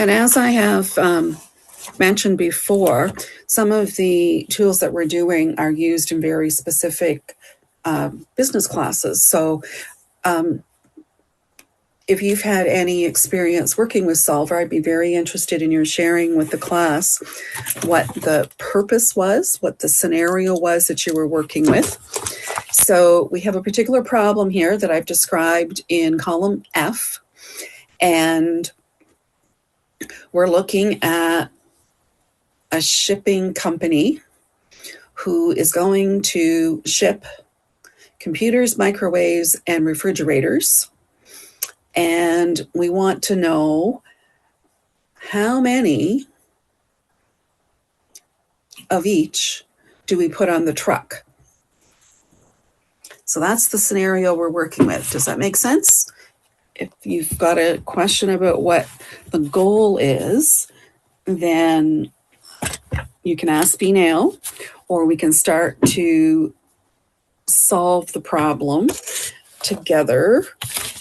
And as I have mentioned before, some of the tools that we're doing are used in very specific business classes. So if you've had any experience working with Solver, I'd be very interested in your sharing with the class what the purpose was, what the scenario was that you were working with. So we have a particular problem here that I've described in column F, and we're looking at a shipping company who is going to ship computers, microwaves, and refrigerators. And we want to know how many of each do we put on the truck. So that's the scenario we're working with. Does that make sense? If you've got a question about what the goal is, then you can ask me now, or we can start to solve the problem together.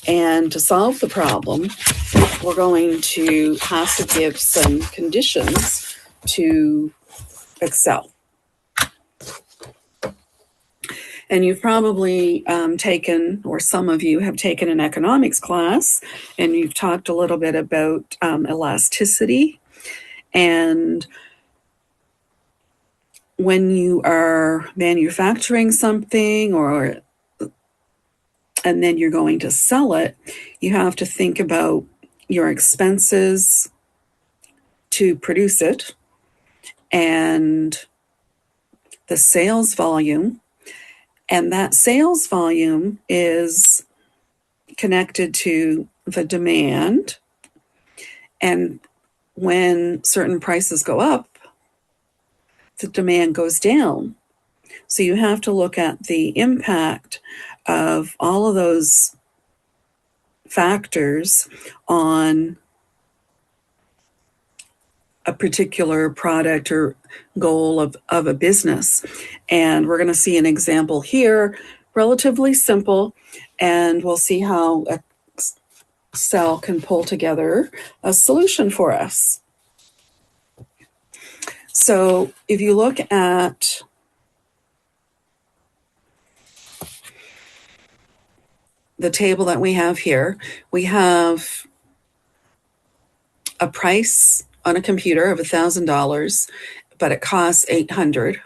And to solve the problem, we're going to have to give some conditions to Excel. And you've probably taken, or some of you have taken an economics class, and you've talked a little bit about elasticity. And when you are manufacturing something and then you're going to sell it, you have to think about your expenses to produce it and the sales volume. And that sales volume is connected to the demand. And when certain prices go up, the demand goes down. So you have to look at the impact of all of those factors on a particular product or goal of a business. And we're going to see an example here, relatively simple, and we'll see how Excel can pull together a solution for us. So if you look at the table that we have here, we have a price on a computer of $1,000, but it costs $800,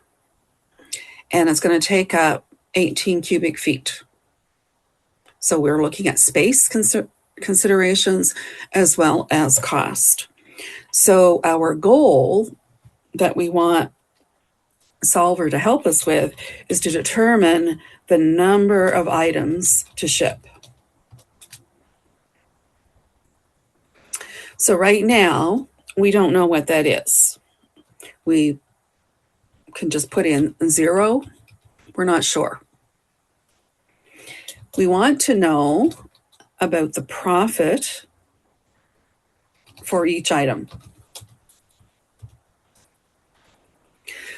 and it's going to take up 18 cubic feet. So we're looking at space considerations as well as cost. So our goal that we want Solver to help us with is to determine the number of items to ship. So right now, we don't know what that is. We can just put in 0. We're not sure. We want to know about the profit for each item.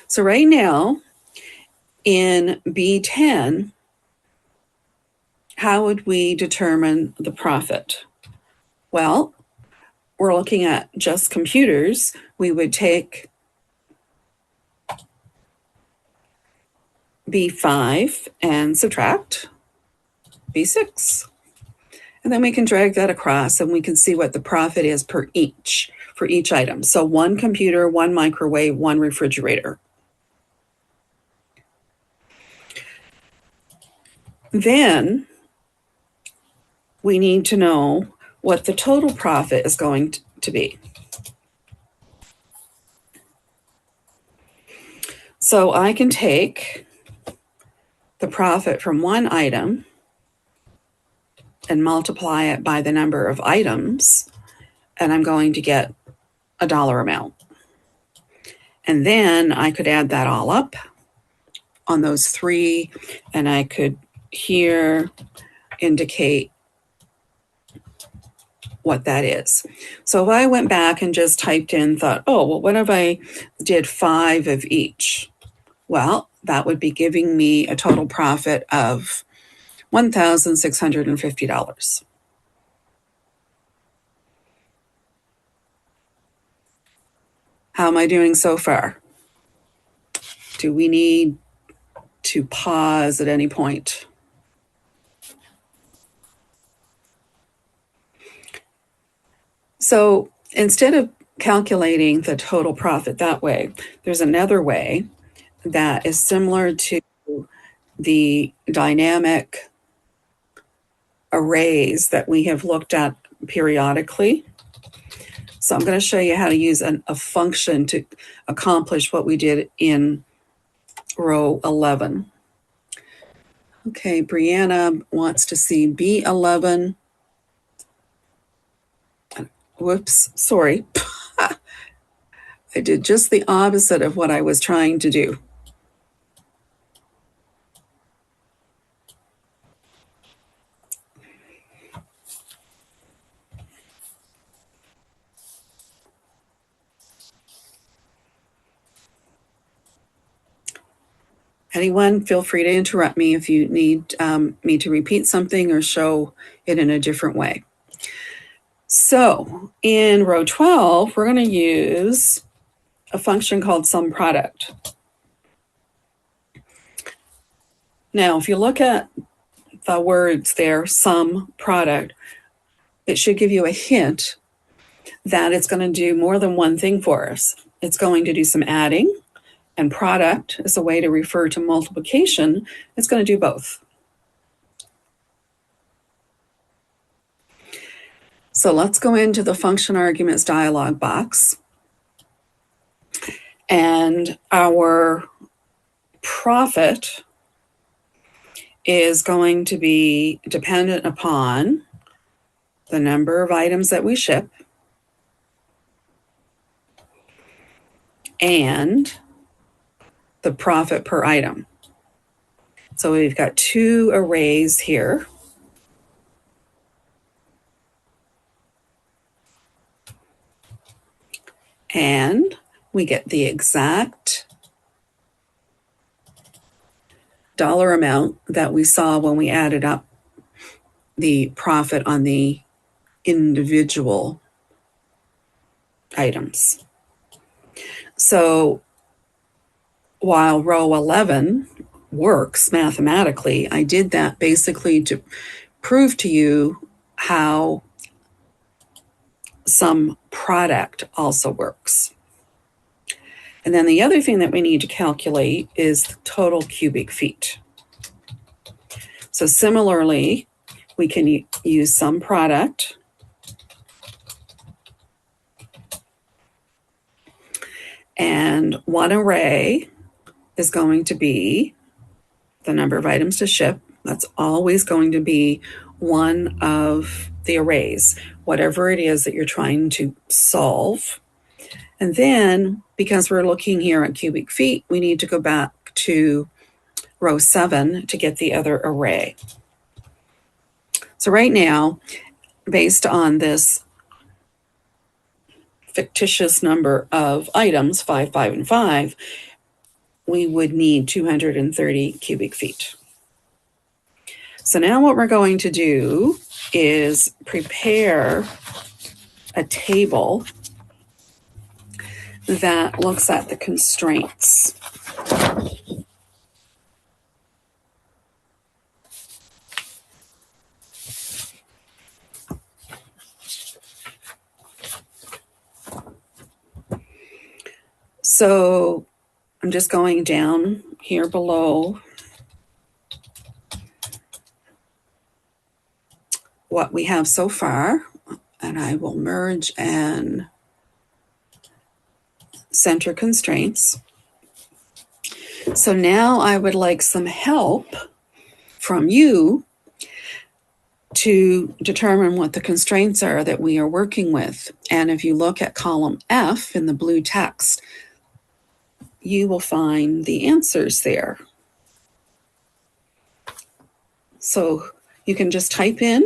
So right now, in B10, how would we determine the profit? Well, we're looking at just computers. We would take B5 and subtract B6. And then we can drag that across and we can see what the profit is for each item. So 1 computer, 1 microwave, 1 refrigerator. Then we need to know what the total profit is going to be. So I can take the profit from one item and multiply it by the number of items, and I'm going to get a dollar amount. And then I could add that all up on those 3, and I could here indicate what that is. So if I went back and just typed in, thought, oh, well, what if I did 5 of each? Well, that would be giving me a total profit of $1,650. How am I doing so far? Do we need to pause at any point? So instead of calculating the total profit that way, there's another way that is similar to the dynamic arrays that we have looked at periodically. So I'm going to show you how to use a function to accomplish what we did in row 11. Okay, Brianna wants to see B11. Whoops, sorry. I did just the opposite of what I was trying to do. Anyone, feel free to interrupt me if you need me to repeat something or show it in a different way. So in row 12, we're going to use a function called sum product. Now, if you look at the words there, sum product, it should give you a hint that it's going to do more than one thing for us. It's going to do some adding, and product is a way to refer to multiplication. It's going to do both. So let's go into the function arguments dialog box. And our profit is going to be dependent upon the number of items that we ship and the profit per item. So we've got two arrays here. And we get the exact dollar amount that we saw when we added up the profit on the individual items. So while row 11 works mathematically, I did that basically to prove to you how sum product also works. And then the other thing that we need to calculate is the total cubic feet. So similarly, we can use sum product and one array is going to be the number of items to ship. That's always going to be one of the arrays, whatever it is that you're trying to solve. And then, because we're looking here at cubic feet, we need to go back to row 7 to get the other array. So right now, based on this fictitious number of items, 5, 5, and 5, we would need 230 cubic feet. So now what we're going to do is prepare a table that looks at the constraints. So I'm just going down here below what we have so far, and I will merge and center constraints. So now I would like some help from you to determine what the constraints are that we are working with. And if you look at column F in the blue text, you will find the answers there. So you can just type in,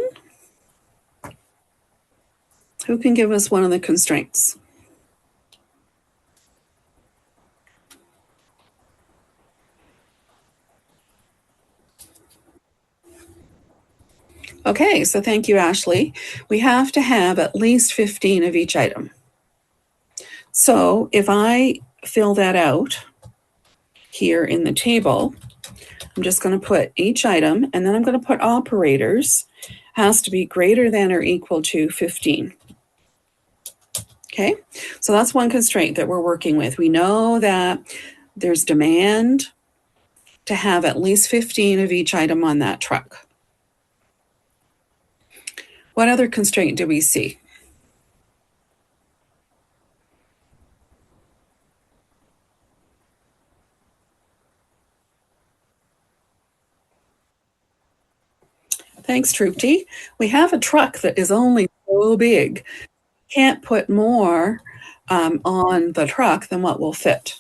who can give us one of the constraints? Okay, so thank you, Ashley. We have to have at least 15 of each item. So if I fill that out here in the table, I'm just going to put each item, and then I'm going to put operators has to be greater than or equal to 15. Okay, so that's one constraint that we're working with. We know that there's demand to have at least 15 of each item on that truck. What other constraint do we see? Thanks, Trupti. We have a truck that is only so big. Can't put more on the truck than what will fit.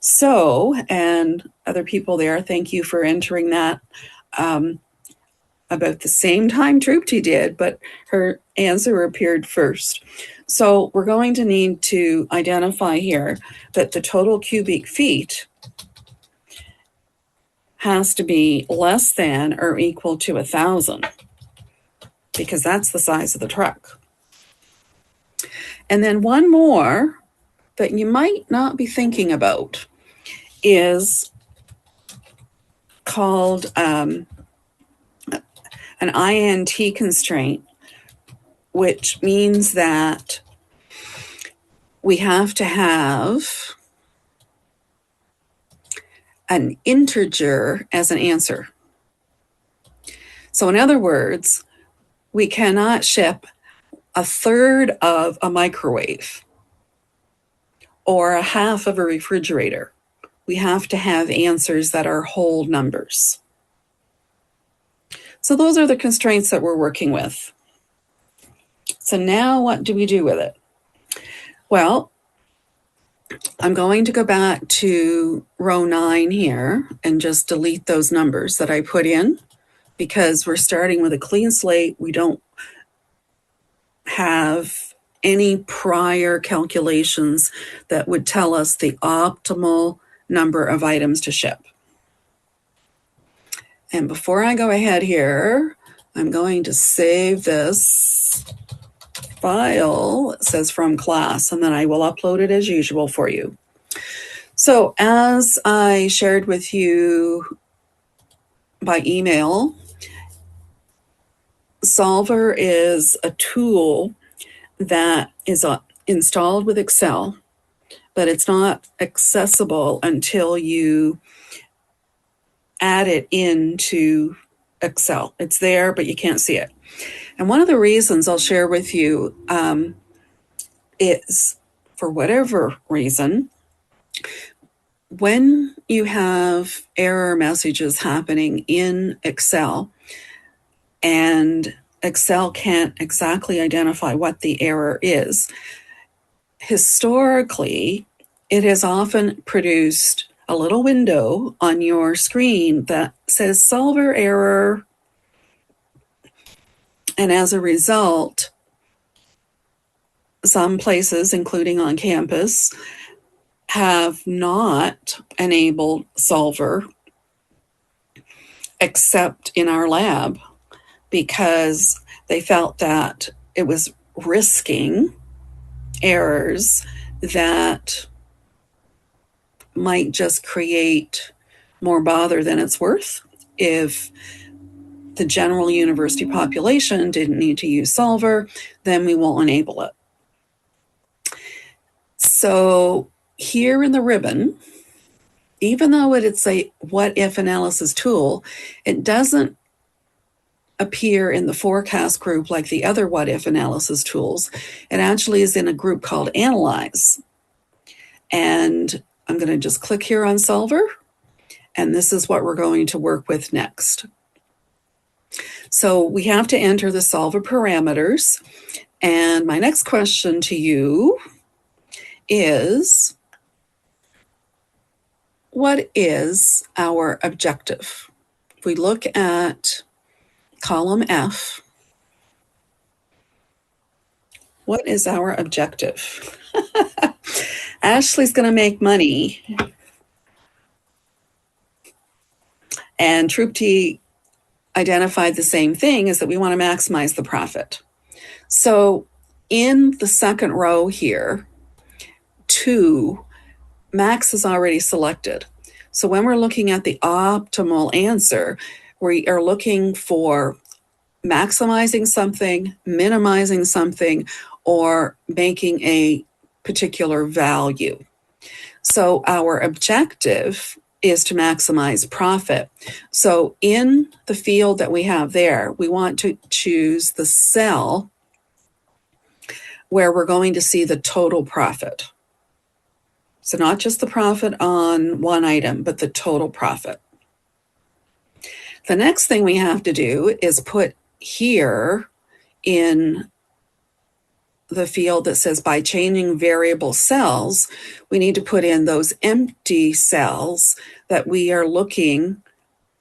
So, and other people there, thank you for entering that about the same time Trupti did, but her answer appeared first. So we're going to need to identify here that the total cubic feet has to be less than or equal to 1,000, because that's the size of the truck. And then one more that you might not be thinking about is called an INT constraint, which means that we have to have an integer as an answer. So in other words, we cannot ship a third of a microwave or a half of a refrigerator. We have to have answers that are whole numbers. So those are the constraints that we're working with. So now what do we do with it? Well, I'm going to go back to row 9 here and just delete those numbers that I put in, because we're starting with a clean slate. We don't have any prior calculations that would tell us the optimal number of items to ship. And before I go ahead here, I'm going to save this file. It says from class, and then I will upload it as usual for you. So as I shared with you by email, Solver is a tool that is installed with Excel, but it's not accessible until you add it into Excel. It's there, but you can't see it. And one of the reasons I'll share with you is, for whatever reason, when you have error messages happening in Excel and Excel can't exactly identify what the error is, historically, it has often produced a little window on your screen that says solver error. And as a result, some places, including on campus, have not enabled solver except in our lab, because they felt that it was risking errors that might just create more bother than it's worth. If the general university population didn't need to use solver, then we won't enable it. So here in the ribbon, even though it's a what-if analysis tool, it doesn't appear in the forecast group like the other what-if analysis tools. It actually is in a group called Analyze. And I'm going to just click here on Solver, and this is what we're going to work with next. So we have to enter the solver parameters. And my next question to you is, what is our objective? If we look at column F, what is our objective? Ashley's going to make money. And Trupti identified the same thing, is that we want to maximize the profit. So in the second row here, to max is already selected. So when we're looking at the optimal answer, we are looking for maximizing something, minimizing something, or making a particular value. So our objective is to maximize profit. So in the field that we have there, we want to choose the cell where we're going to see the total profit. So not just the profit on one item, but the total profit. The next thing we have to do is put here in the field that says by changing variable cells, we need to put in those empty cells that we are looking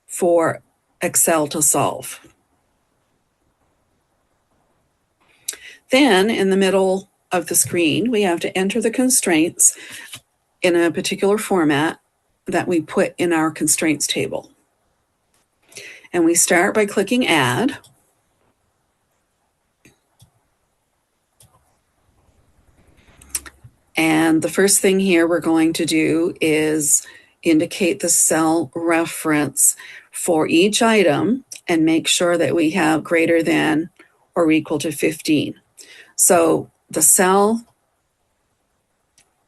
for Excel to solve. Then in the middle of the screen, we have to enter the constraints in a particular format that we put in our constraints table. And we start by clicking Add. And the first thing here we're going to do is indicate the cell reference for each item and make sure that we have greater than or equal to 15. So the cell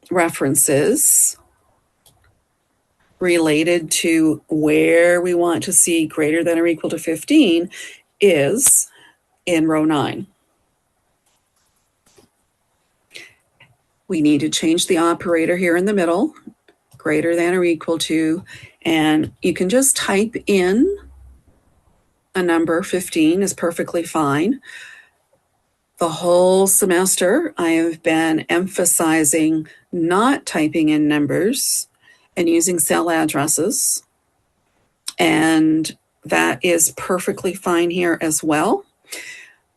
references related to where we want to see greater than or equal to 15 is in row 9. We need to change the operator here in the middle, greater than or equal to, and you can just type in a number. 15 is perfectly fine. The whole semester, I have been emphasizing not typing in numbers and using cell addresses, and that is perfectly fine here as well.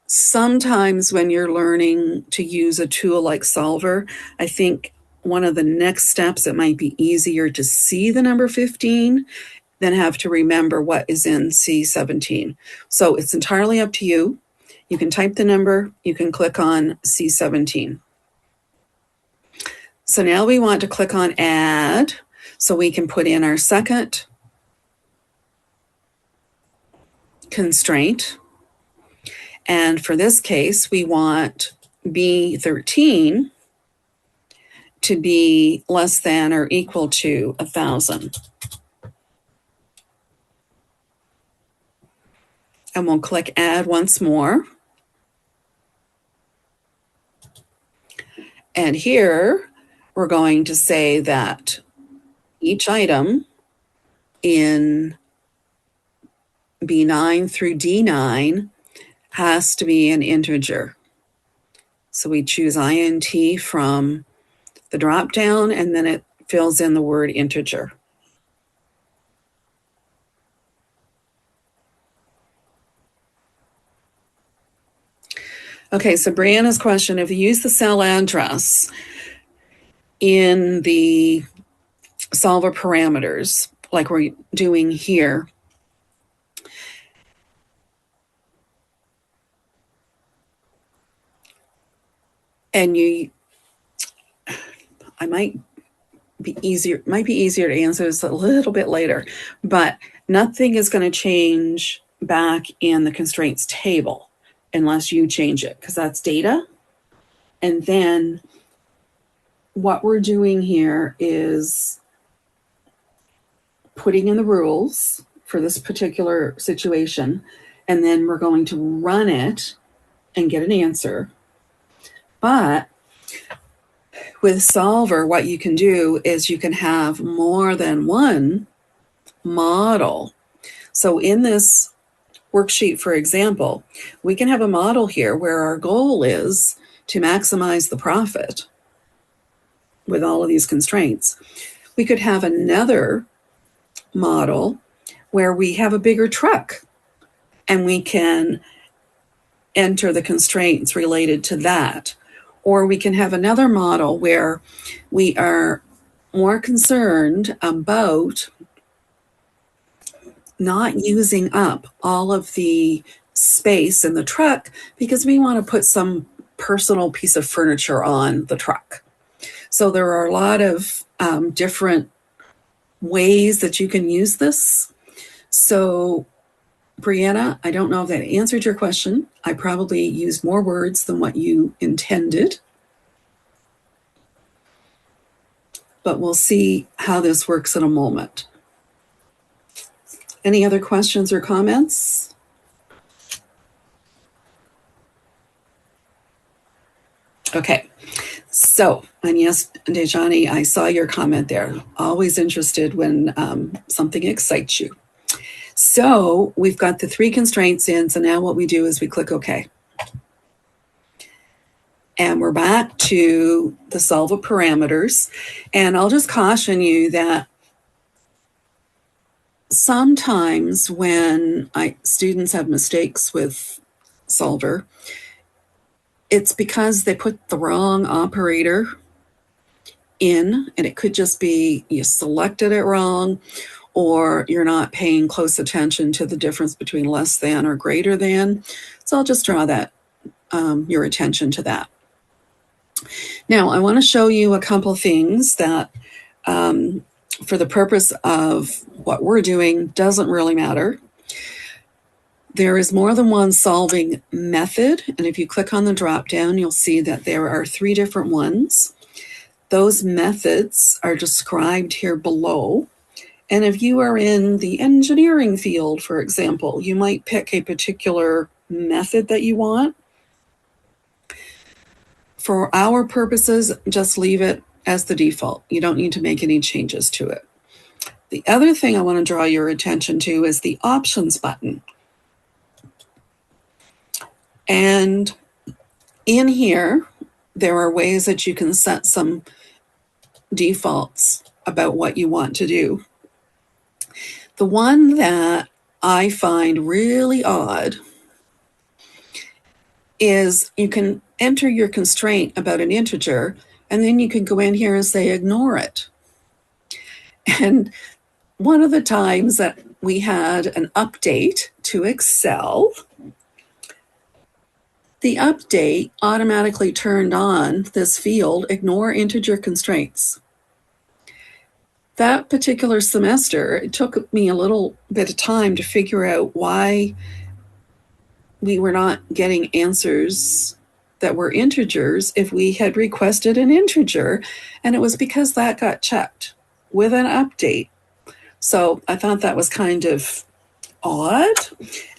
Sometimes when you're learning to use a tool like Solver, I think one of the next steps, it might be easier to see the number 15 than have to remember what is in C17. So it's entirely up to you. You can type the number, you can click on C17. So now we want to click on Add, so we can put in our second constraint. And for this case, we want B13 to be less than or equal to 1,000. And we'll click Add once more. And here we're going to say that each item in B9 through D9 has to be an integer. So we choose int from the drop down, and then it fills in the word integer. Okay, so Brianna's question, if you use the cell address in the solver parameters, like we're doing here, and I might be easier to answer this a little bit later, but nothing is going to change back in the constraints table unless you change it, because that's data. And then what we're doing here is putting in the rules for this particular situation, and then we're going to run it and get an answer. But with Solver, what you can do is you can have more than one model. So in this worksheet, for example, we can have a model here where our goal is to maximize the profit with all of these constraints. We could have another model where we have a bigger truck and we can enter the constraints related to that. Or we can have another model where we are more concerned about not using up all of the space in the truck because we want to put some personal piece of furniture on the truck. So there are a lot of different ways that you can use this. So Brianna, I don't know if that answered your question. I probably used more words than what you intended, but we'll see how this works in a moment. Any other questions or comments? Okay. So, and yes, Dejani, I saw your comment there. Always interested when something excites you. So we've got the 3 constraints in. So now what we do is we click OK. And we're back to the solver parameters. And I'll just caution you that sometimes when students have mistakes with solver, it's because they put the wrong operator in, and it could just be you selected it wrong, or you're not paying close attention to the difference between less than or greater than. So I'll just draw that your attention to that. Now, I want to show you a couple things that, for the purpose of what we're doing, doesn't really matter. There is more than one solving method, and if you click on the drop down, you'll see that there are 3 different ones. Those methods are described here below. And if you are in the engineering field, for example, you might pick a particular method that you want. For our purposes, just leave it as the default. You don't need to make any changes to it. The other thing I want to draw your attention to is the options button. And in here, there are ways that you can set some defaults about what you want to do. The one that I find really odd is you can enter your constraint about an integer, and then you can go in here and say ignore it. And one of the times that we had an update to Excel, the update automatically turned on this field, ignore integer constraints. That particular semester, it took me a little bit of time to figure out why we were not getting answers that were integers if we had requested an integer, and it was because that got checked with an update. So I thought that was kind of odd,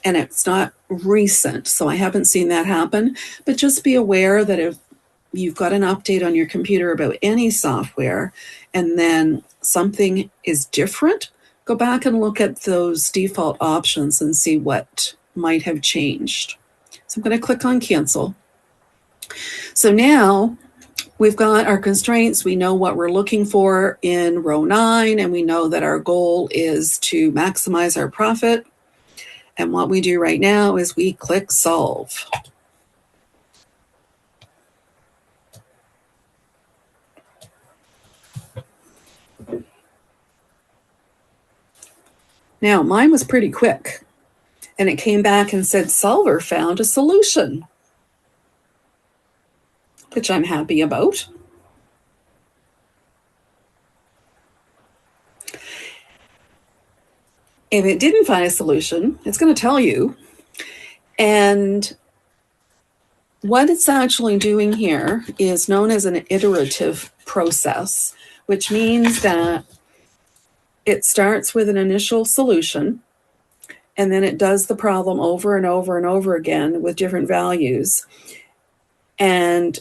and it's not recent, so I haven't seen that happen. But just be aware that if you've got an update on your computer about any software and then something is different, go back and look at those default options and see what might have changed. So I'm going to click on cancel. So now we've got our constraints. We know what we're looking for in row 9, and we know that our goal is to maximize our profit. And what we do right now is we click solve. Now, mine was pretty quick, and it came back and said solver found a solution, which I'm happy about. If it didn't find a solution, it's going to tell you. And what it's actually doing here is known as an iterative process, which means that it starts with an initial solution, and then it does the problem over and over and over again with different values. And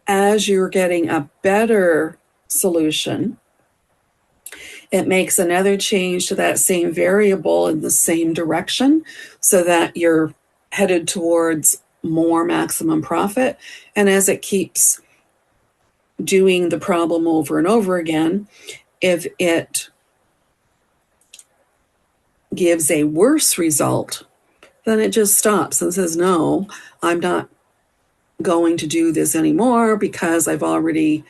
as you're getting a better solution, it makes another change to that same variable in the same direction so that you're headed towards more maximum profit. And as it keeps doing the problem over and over again, if it gives a worse result, then it just stops and says, no, I'm not going to do this anymore because I've already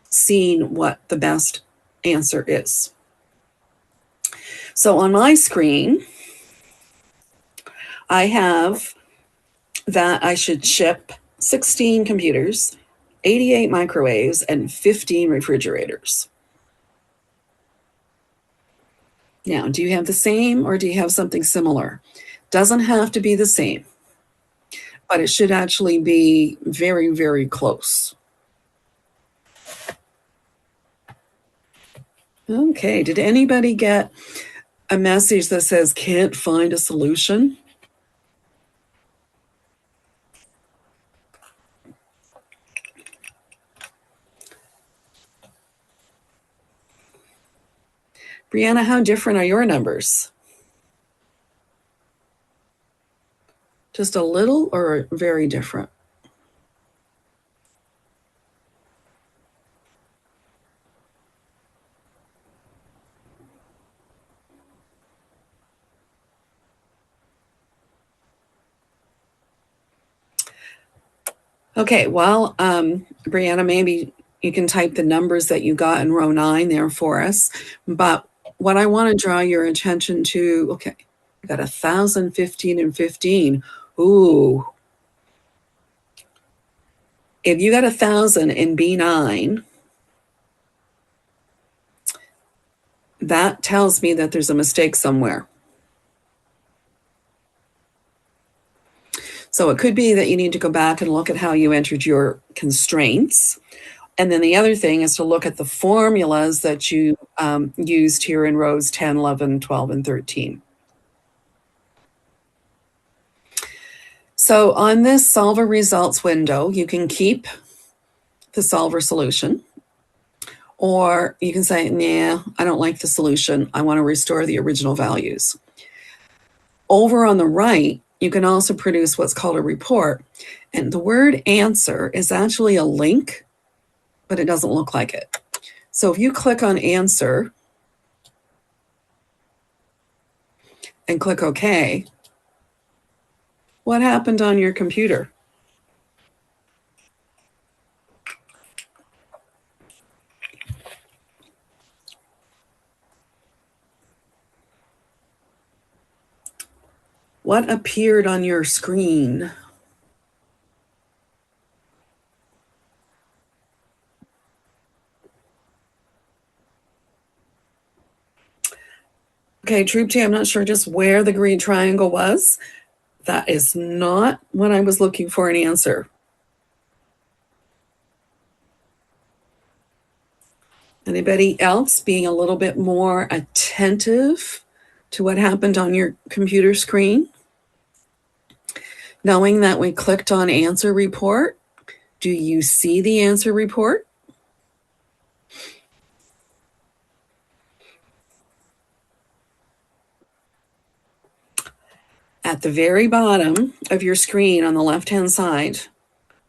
seen what the best answer is. So on my screen, I have that I should ship 16 computers 88 microwaves, and 15 refrigerators. Now, do you have the same or do you have something similar? Doesn't have to be the same, but it should actually be very, very close. Okay, did anybody get a message that says can't find a solution? Brianna, how different are your numbers? Just a little or very different? Okay, well, Brianna, maybe you can type the numbers that you got in row 9 there for us. But what I want to draw your attention to, okay, we got 1,000, 15, and 15. Ooh. If you got 1,000 in B9, that tells me that there's a mistake somewhere. So it could be that you need to go back and look at how you entered your constraints. And then the other thing is to look at the formulas that you used here in rows 10, 11, 12, and 13. So on this solver results window, you can keep the solver solution, or you can say, nah, I don't like the solution. I want to restore the original values. Over on the right, you can also produce what's called a report. And the word answer is actually a link, but it doesn't look like it. So if you click on answer and click OK, what happened on your computer? What appeared on your screen? Okay, Troop T, I'm not sure just where the green triangle was. That is not what I was looking for an answer. Anybody else being a little bit more attentive to what happened on your computer screen? Knowing that we clicked on answer report, do you see the answer report? At the very bottom of your screen on the left-hand side,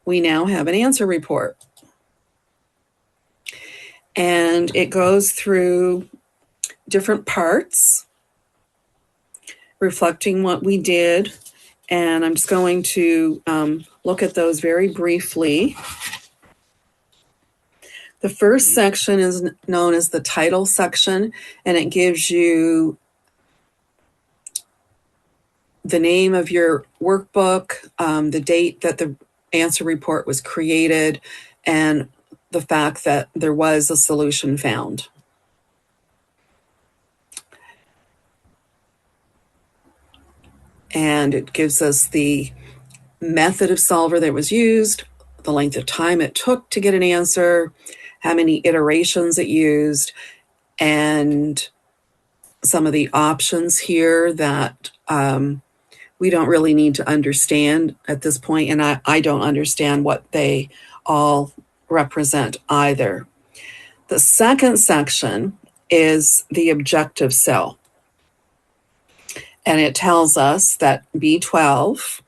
we now have an answer report. And it goes through different parts, reflecting what we did. And I'm just going to look at those very briefly. The first section is known as the title section, and it gives you the name of your workbook, the date that the answer report was created, and the fact that there was a solution found. And it gives us the method of solver that was used, the length of time it took to get an answer, how many iterations it used, and some of the options here that we don't really need to understand at this point, and I don't understand what they all represent either. The second section is the objective cell, and it tells us that B12,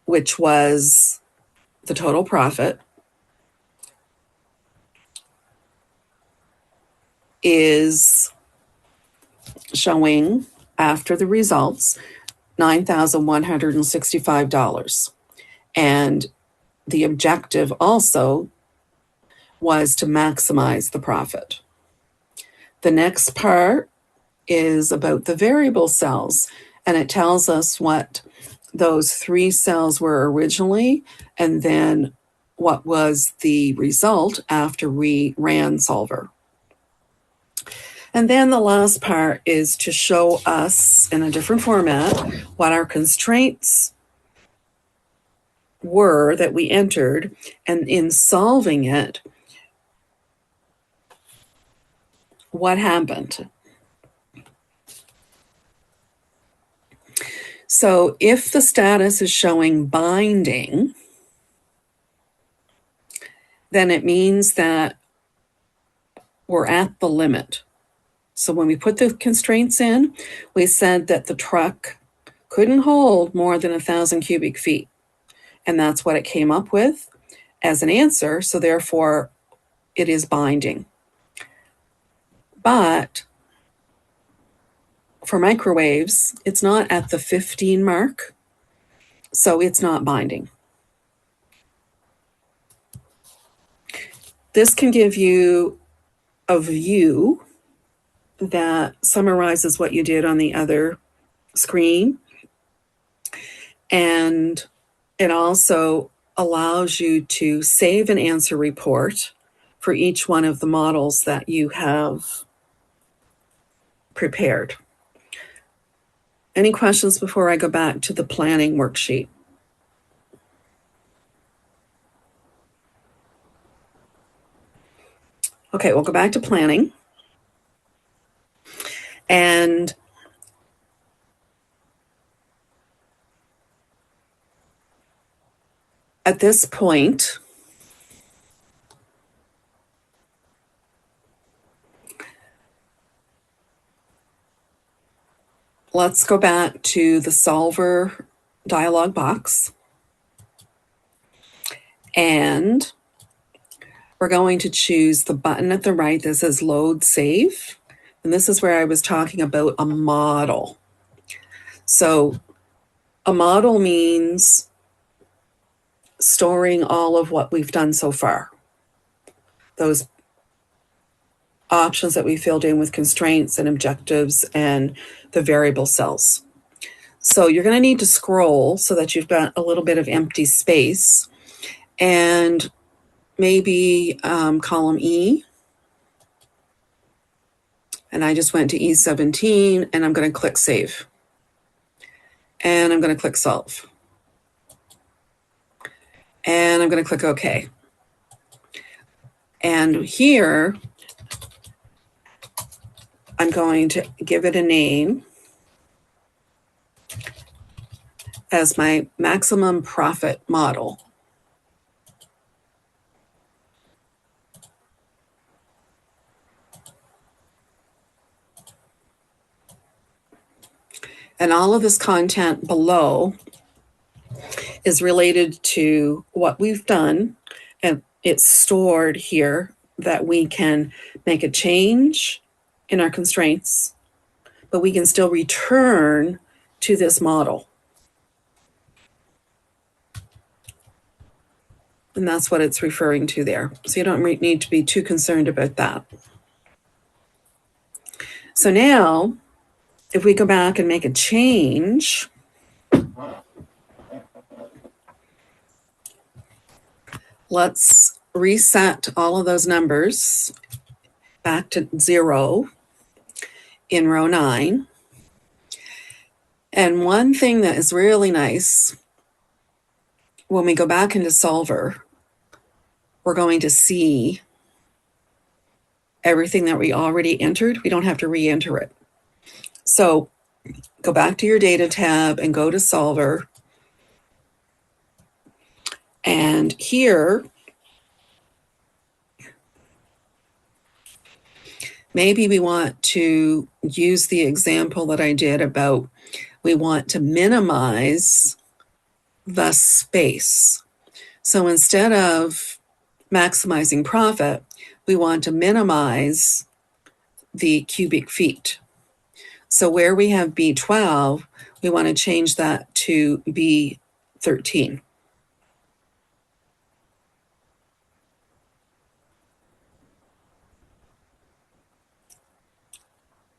which was the total profit, is showing after the results $9,165. And the objective also was to maximize the profit. The next part is about the variable cells, and it tells us what those 3 cells were originally, and then what was the result after we ran solver. And then the last part is to show us in a different format what our constraints were that we entered, and in solving it, what happened. So if the status is showing binding, then it means that we're at the limit. So when we put the constraints in, we said that the truck couldn't hold more than 1,000 cubic feet. And that's what it came up with as an answer. So therefore, it is binding. But for microwaves, it's not at the 15 mark. So it's not binding. This can give you a view that summarizes what you did on the other screen. And it also allows you to save an answer report for each one of the models that you have prepared. Any questions before I go back to the planning worksheet? Okay, we'll go back to planning. And at this point, let's go back to the solver dialog box. And we're going to choose the button at the right that says load save. And this is where I was talking about a model. So a model means storing all of what we've done so far. Those options that we filled in with constraints and objectives and the variable cells. So you're going to need to scroll so that you've got a little bit of empty space, and maybe column E. And I just went to E17 and I'm going to click save. And I'm going to click solve. And I'm going to click OK. And here, I'm going to give it a name as my maximum profit model. And all of this content below is related to what we've done, and it's stored here that we can make a change in our constraints, but we can still return to this model. And that's what it's referring to there. So you don't need to be too concerned about that. So now, if we go back and make a change, let's reset all of those numbers back to 0 in row 9. And one thing that is really nice, when we go back into solver, we're going to see everything that we already entered. We don't have to re-enter it. So go back to your data tab and go to solver. And here, maybe we want to use the example that I did about we want to minimize the space. So instead of maximizing profit, we want to minimize the cubic feet. So where we have B12, we want to change that to B13.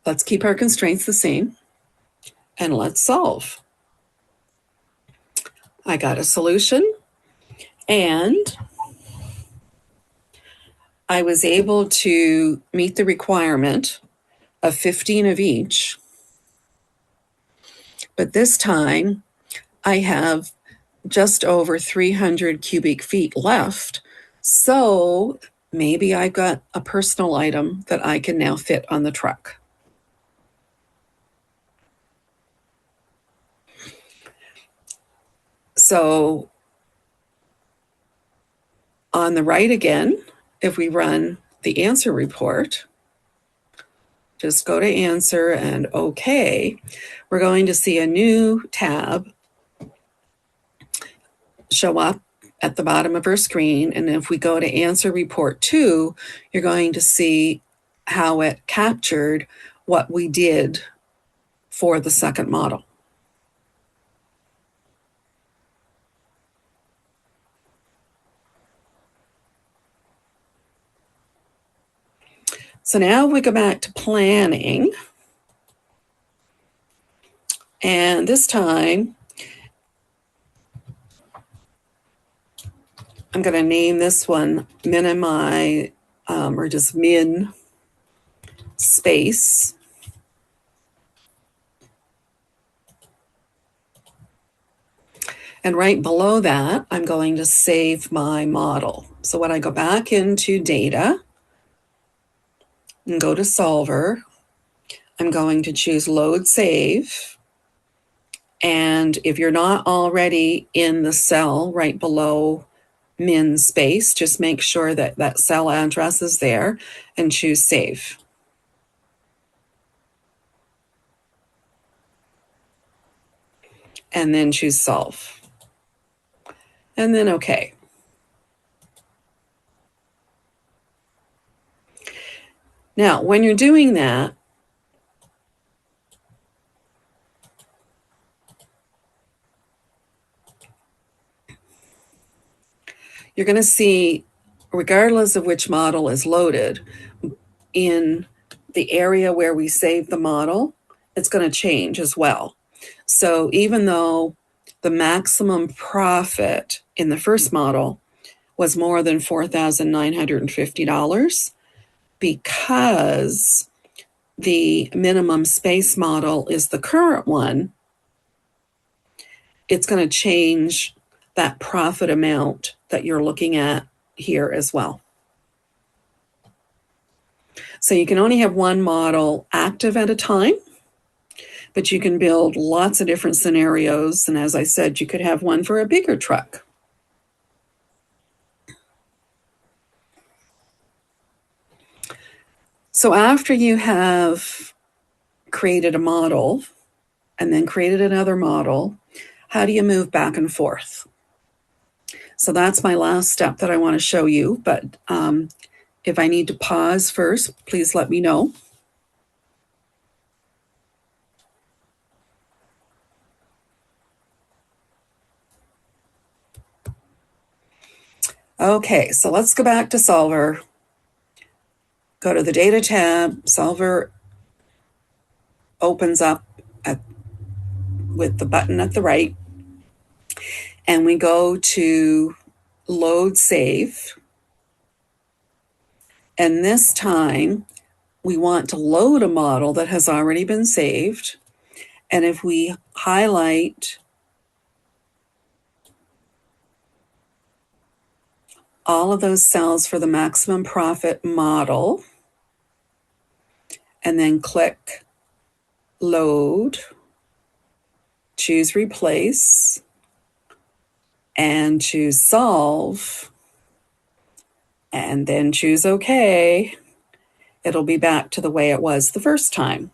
Let's keep our constraints the same, and let's solve. I got a solution, and I was able to meet the requirement of 15 of each. But this time I have just over 300 cubic feet left. So maybe I've got a personal item that I can now fit on the truck. So on the right again, if we run the answer report, just go to answer and OK, we're going to see a new tab show up at the bottom of our screen. And if we go to answer report 2, you're going to see how it captured what we did for the second model. So now we go back to planning. And this time, I'm going to name this one minimize or just min space. And right below that, I'm going to save my model. So when I go back into data and go to solver, I'm going to choose load save. And if you're not already in the cell right below min space, just make sure that that cell address is there and choose save. And then choose solve. And then OK. Now, when you're doing that, you're going to see, regardless of which model is loaded, in the area where we save the model, it's going to change as well. So even though the maximum profit in the first model was more than $4,950, because the minimum space model is the current one, it's going to change that profit amount that you're looking at here as well. So you can only have one model active at a time, but you can build lots of different scenarios. And as I said, you could have one for a bigger truck. So after you have created a model and then created another model, how do you move back and forth? So that's my last step that I want to show you. But if I need to pause first, please let me know. Okay, so let's go back to Solver. Go to the Data tab. Solver opens up with the button at the right. And we go to Load Save. And this time, we want to load a model that has already been saved. And if we highlight all of those cells for the maximum profit model, and then click Load, choose Replace, and choose Solve, and then choose OK, it'll be back to the way it was the first time.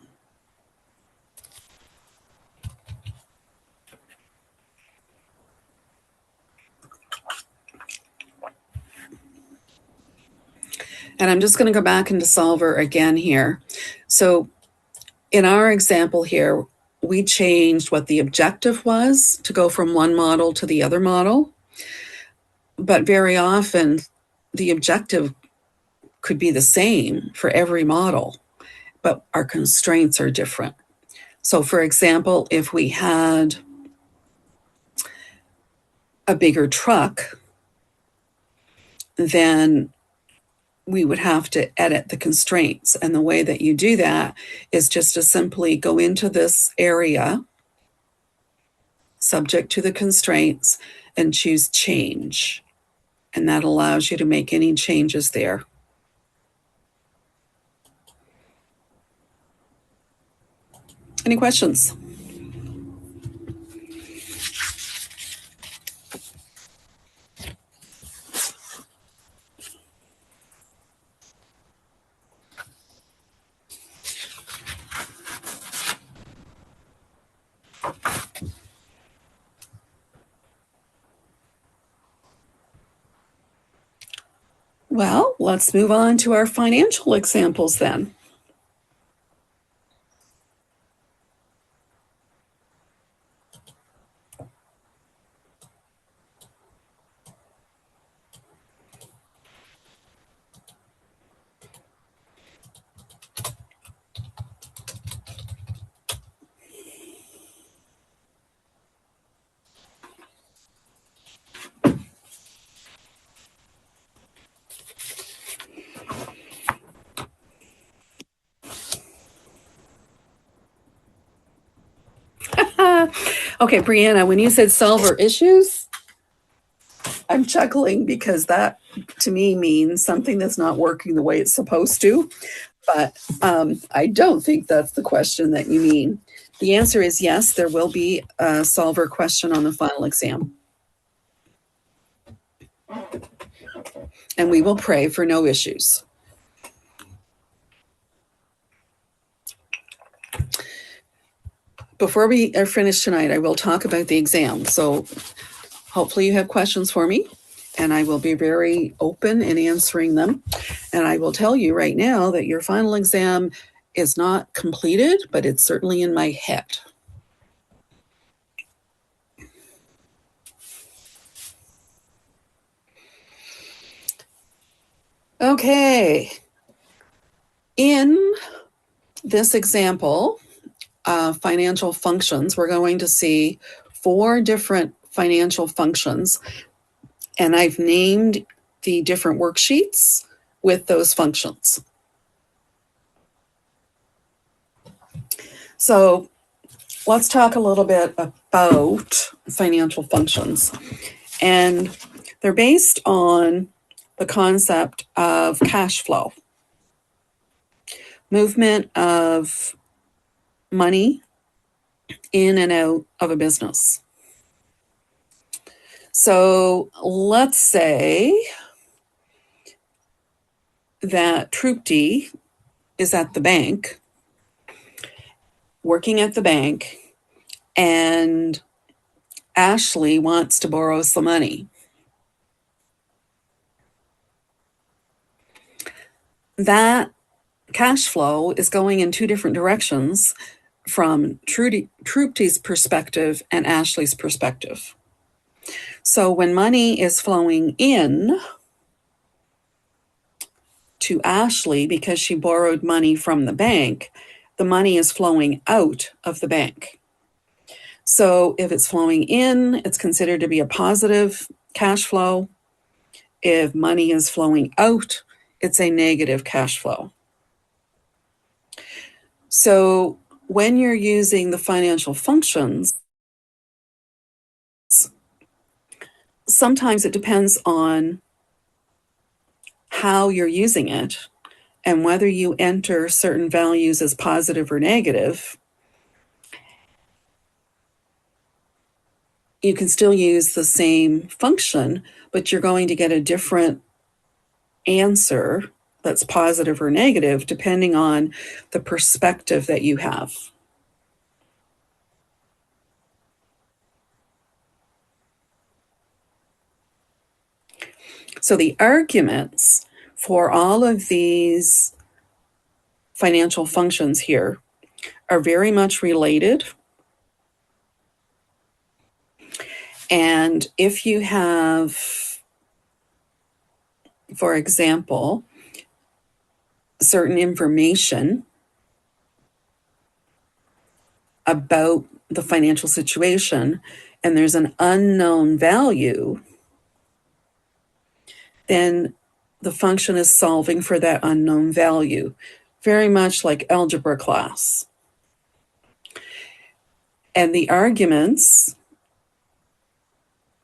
And I'm just going to go back into Solver again here. So in our example here, we changed what the objective was to go from one model to the other model. But very often, the objective could be the same for every model, but our constraints are different. So for example, if we had a bigger truck, then we would have to edit the constraints. And the way that you do that is just to simply go into this area, subject to the constraints, and choose change. And that allows you to make any changes there. Any questions? Well, let's move on to our financial examples then. Okay, Brianna, when you said solver issues, I'm chuckling because that to me means something that's not working the way it's supposed to. But I don't think that's the question that you mean. The answer is yes, there will be a solver question on the final exam. And we will pray for no issues. Before we are finished tonight, I will talk about the exam. So hopefully you have questions for me, and I will be very open in answering them. And I will tell you right now that your final exam is not completed, but it's certainly in my head. Okay. In this example, financial functions, we're going to see 4 different financial functions, and I've named the different worksheets with those functions. So let's talk a little bit about financial functions. And they're based on the concept of cash flow, movement of money in and out of a business. So let's say that Trupti is at the bank, working at the bank, and Ashley wants to borrow some money. That cash flow is going in 2 different directions from Trupti's perspective and Ashley's perspective. So when money is flowing in to Ashley because she borrowed money from the bank, the money is flowing out of the bank. So if it's flowing in, it's considered to be a positive cash flow. If money is flowing out, it's a negative cash flow. So when you're using the financial functions, sometimes it depends on how you're using it and whether you enter certain values as positive or negative. You can still use the same function, but you're going to get a different answer that's positive or negative depending on the perspective that you have. So the arguments for all of these financial functions here are very much related. And if you have, for example, certain information about the financial situation and there's an unknown value, then the function is solving for that unknown value, very much like algebra class. And the arguments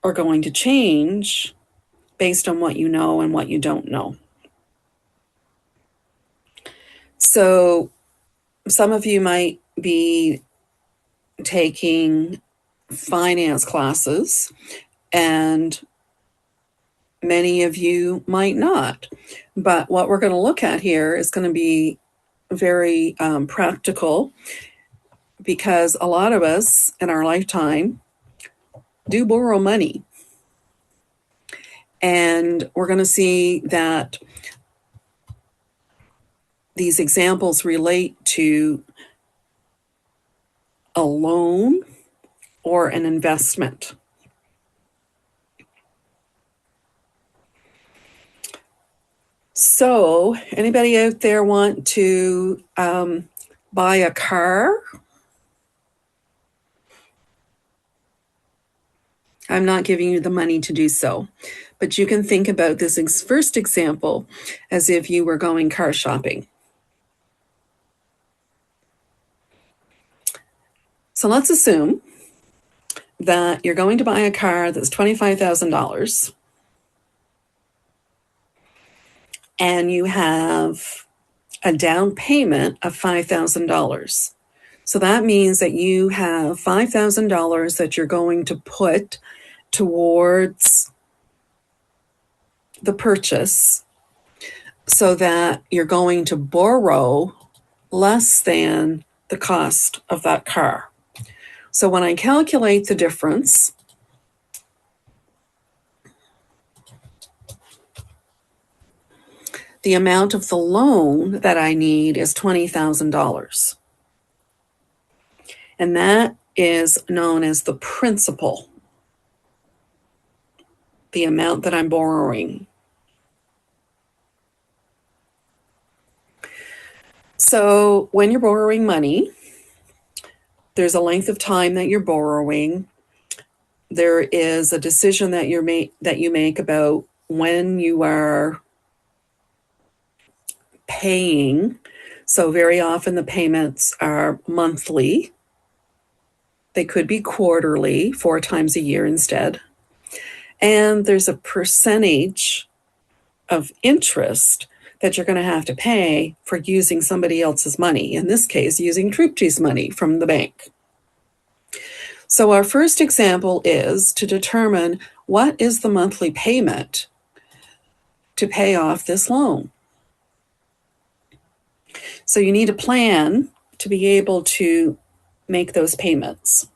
are going to change based on what you know and what you don't know. So some of you might be taking finance classes, and many of you might not. But what we're going to look at here is going to be very practical, because a lot of us in our lifetime do borrow money. And we're going to see that these examples relate to a loan or an investment. So, anybody out there want to buy a car? I'm not giving you the money to do so, but you can think about this first example as if you were going car shopping. So let's assume that you're going to buy a car that's $25,000 and you have a down payment of $5,000. So that means that you have $5,000 that you're going to put towards the purchase, so that you're going to borrow less than the cost of that car. So when I calculate the difference, the amount of the loan that I need is $20,000. And that is known as the principal, the amount that I'm borrowing. So when you're borrowing money, there's a length of time that you're borrowing. There is a decision that you make about when you are paying. So very often the payments are monthly. They could be quarterly, 4 times a year instead. And there's a percentage of interest that you're going to have to pay for using somebody else's money, in this case, using Trupti's money from the bank. So our first example is to determine what is the monthly payment to pay off this loan. So you need a plan to be able to make those payments.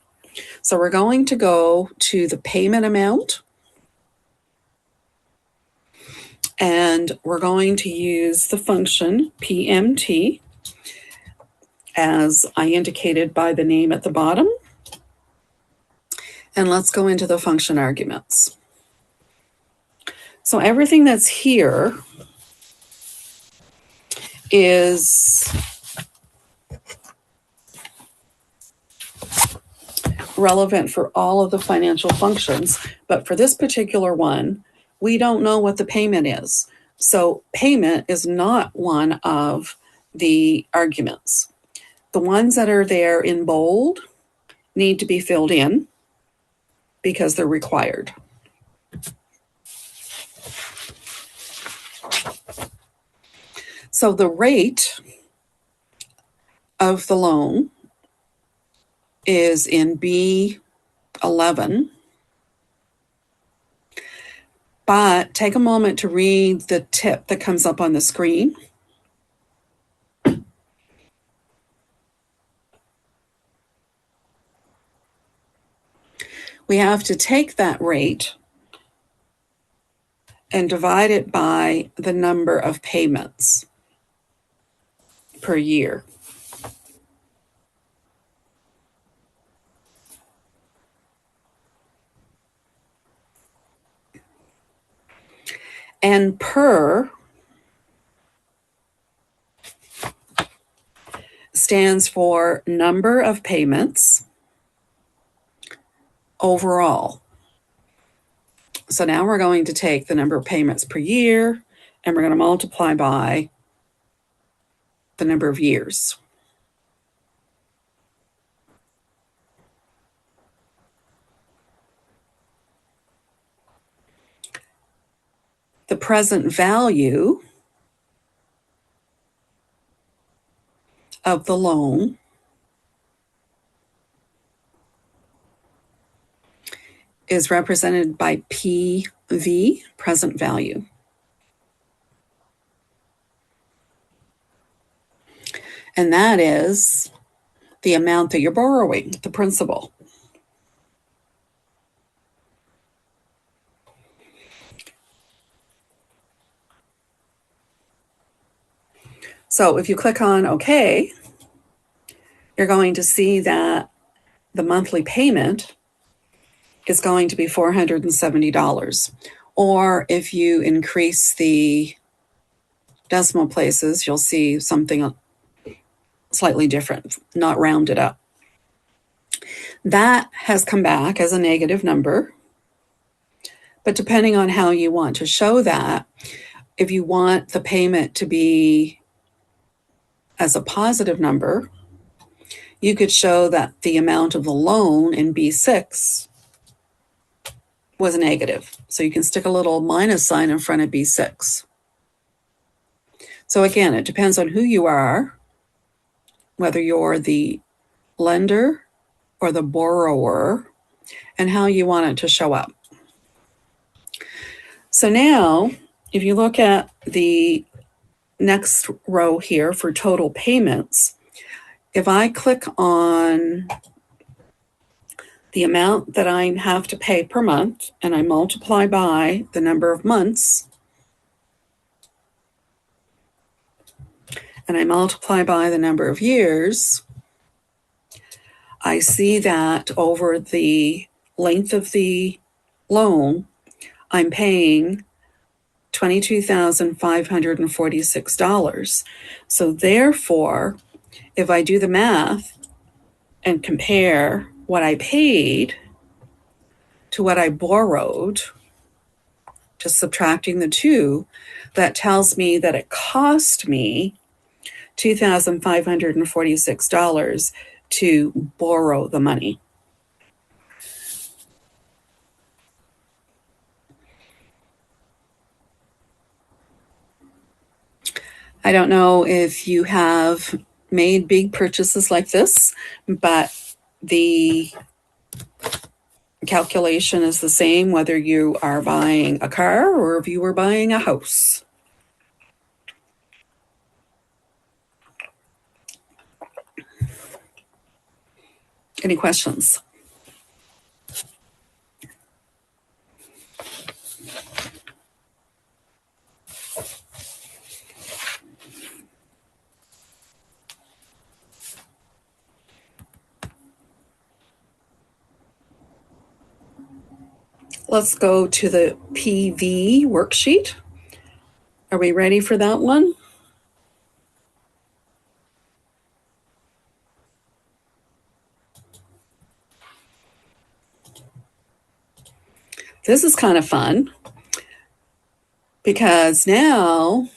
So we're going to go to the payment amount, and we're going to use the function PMT as I indicated by the name at the bottom. And let's go into the function arguments. So everything that's here is relevant for all of the financial functions, but for this particular one, we don't know what the payment is. So payment is not one of the arguments. The ones that are there in bold need to be filled in because they're required. So the rate of the loan is in B11, but take a moment to read the tip that comes up on the screen. We have to take that rate and divide it by the number of payments per year. And per stands for number of payments overall. So now we're going to take the number of payments per year and we're going to multiply by the number of years. The present value of the loan is represented by PV, present value. And that is the amount that you're borrowing, the principal. So if you click on OK, you're going to see that the monthly payment is going to be $470. Or if you increase the decimal places, you'll see something slightly different, not rounded up. That has come back as a negative number. But depending on how you want to show that, if you want the payment to be as a positive number, you could show that the amount of the loan in B6 was negative. So you can stick a little minus sign in front of B6. So again, it depends on who you are, whether you're the lender or the borrower, and how you want it to show up. So now, if you look at the next row here for total payments, if I click on the amount that I have to pay per month and I multiply by the number of months, and I multiply by the number of years, I see that over the length of the loan, I'm paying $22,546. So therefore, if I do the math and compare what I paid to what I borrowed, just subtracting the two, that tells me that it cost me $2,546 to borrow the money. I don't know if you have made big purchases like this, but the calculation is the same whether you are buying a car or if you were buying a house. Any questions? Let's go to the PV worksheet. Are we ready for that one? This is kind of fun because now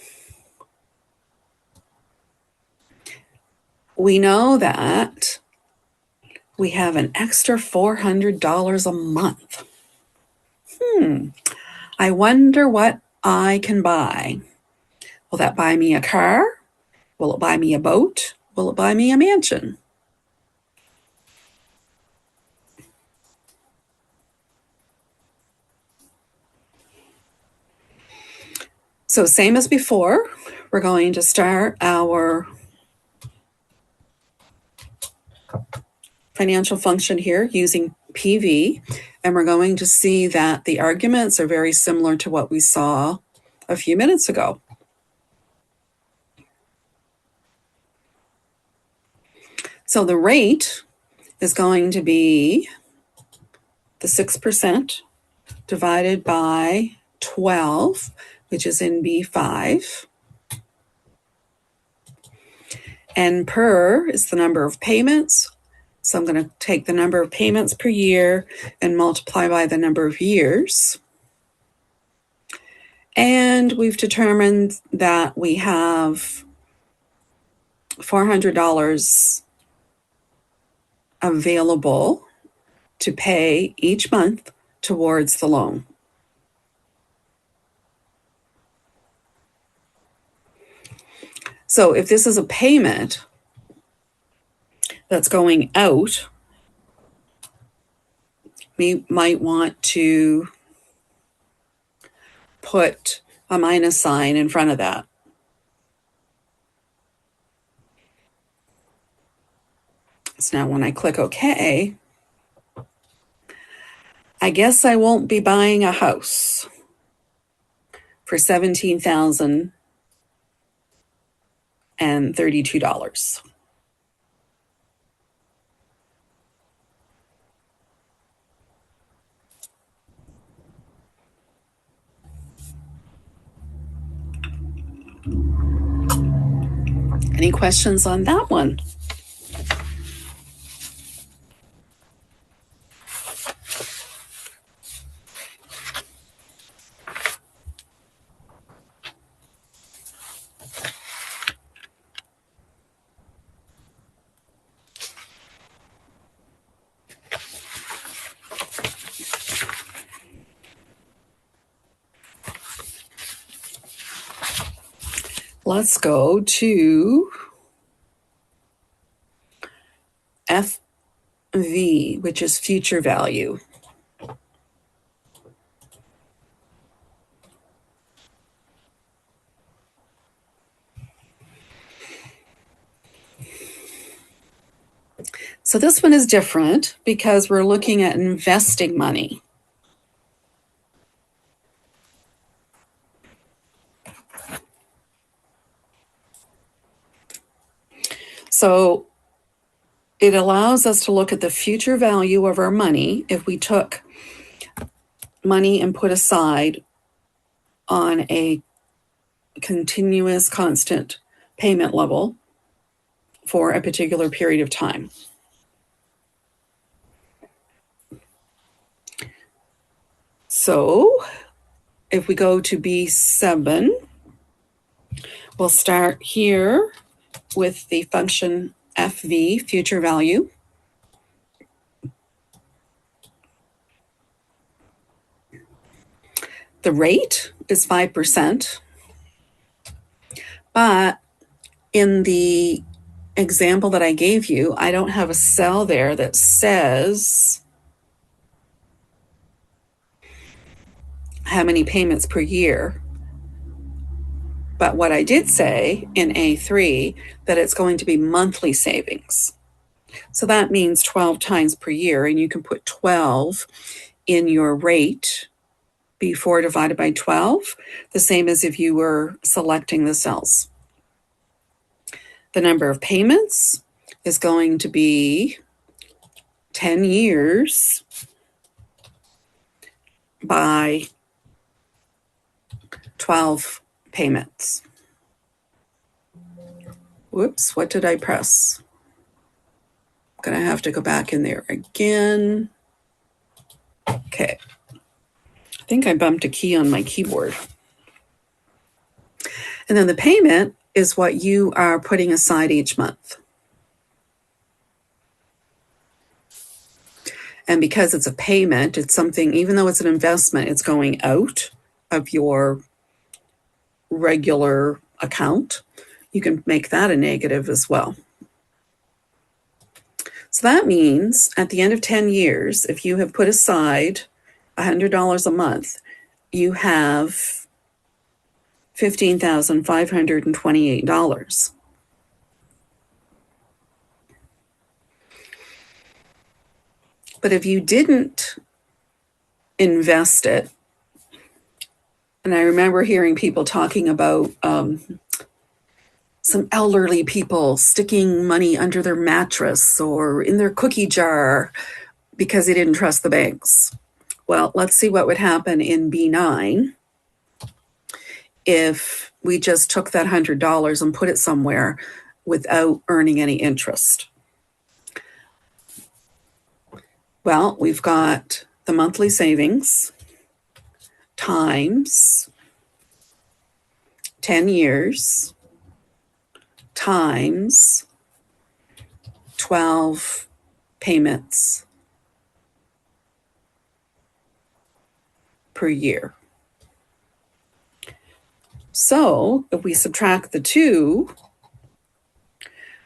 we know that we have an extra $400 a month. I wonder what I can buy. Will that buy me a car? Will it buy me a boat? Will it buy me a mansion? So same as before, we're going to start our financial function here using PV, and we're going to see that the arguments are very similar to what we saw a few minutes ago. So the rate is going to be the 6% divided by 12, which is in B5. N per is the number of payments. So I'm going to take the number of payments per year and multiply by the number of years. And we've determined that we have $400 available to pay each month towards the loan. So if this is a payment that's going out, we might want to put a minus sign in front of that. So now when I click OK, I guess I won't be buying a house for $17,032. Any questions on that one? Let's go to FV, which is future value. So this one is different because we're looking at investing money. So it allows us to look at the future value of our money if we took money and put aside on a continuous constant payment level for a particular period of time. So if we go to B7, we'll start here with the function FV, future value. The rate is 5%, but in the example that I gave you, I don't have a cell there that says how many payments per year. But what I did say in A3, that it's going to be monthly savings. So that means 12 times per year, and you can put 12 in your rate before divided by 12, the same as if you were selecting the cells. The number of payments is going to be 10 years by 12 payments. Whoops, what did I press? I'm going to have to go back in there again. Okay. I think I bumped a key on my keyboard. And then the payment is what you are putting aside each month. And because it's a payment, it's something, even though it's an investment, it's going out of your regular account. You can make that a negative as well. So that means at the end of 10 years, if you have put aside $100 a month, you have $15,528. But if you didn't invest it, and I remember hearing people talking about some elderly people sticking money under their mattress or in their cookie jar because they didn't trust the banks. Well, let's see what would happen in B9 if we just took that $100 and put it somewhere without earning any interest. Well, we've got the monthly savings times 10 years times 12 payments per year. So if we subtract the two,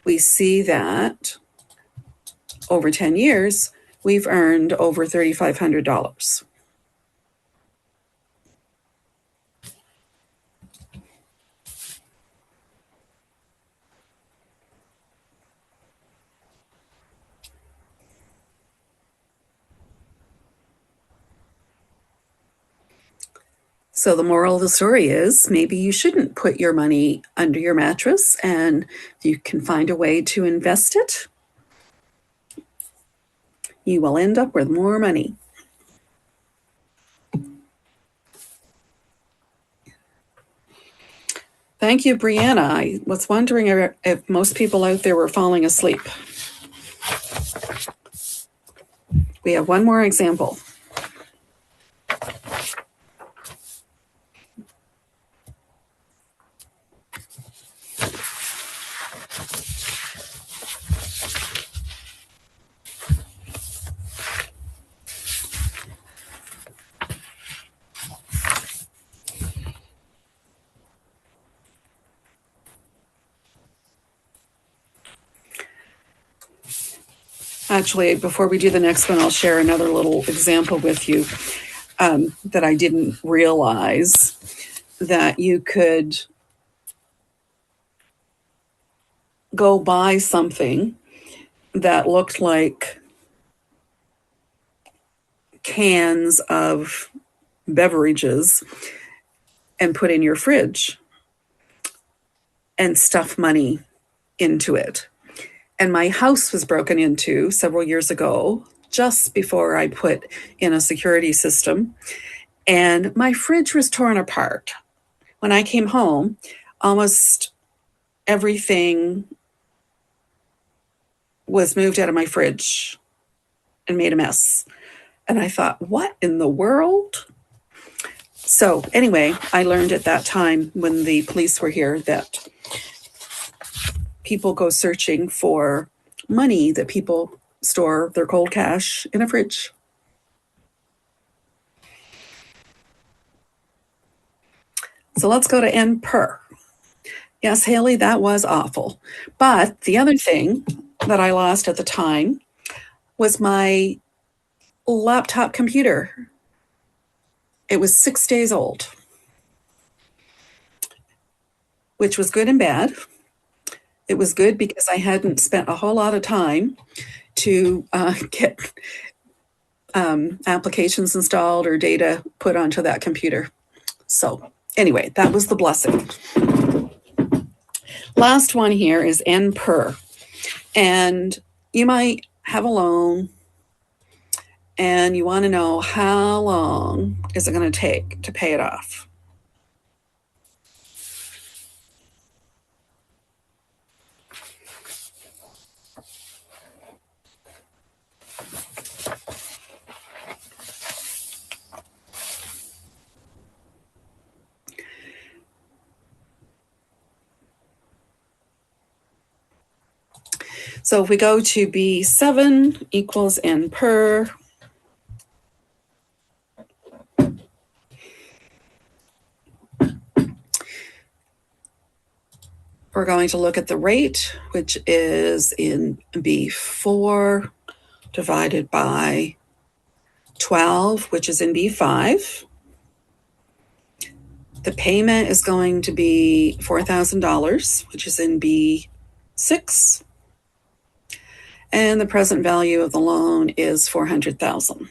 we see that over 10 years, we've earned over $3,500. So the moral of the story is maybe you shouldn't put your money under your mattress, and if you can find a way to invest it, you will end up with more money. Thank you, Brianna. I was wondering if most people out there were falling asleep. We have one more example. Actually, before we do the next one, I'll share another little example with you that I didn't realize that you could go buy something that looked like cans of beverages and put in your fridge and stuff money into it. And my house was broken into several years ago, just before I put in a security system. And my fridge was torn apart. When I came home, almost everything was moved out of my fridge and made a mess. And I thought, what in the world? So anyway, I learned at that time when the police were here that people go searching for money, that people store their cold cash in a fridge. So let's go to N per. Yes, Haley, that was awful. But the other thing that I lost at the time was my laptop computer. It was 6 days old, which was good and bad. It was good because I hadn't spent a whole lot of time to get applications installed or data put onto that computer. So anyway, that was the blessing. Last one here is N per. And you might have a loan and you want to know how long is it going to take to pay it off. So if we go to B7 equals N per, we're going to look at the rate, which is in B4 divided by 12, which is in B5. The payment is going to be $4,000, which is in B6. And the present value of the loan is $400,000.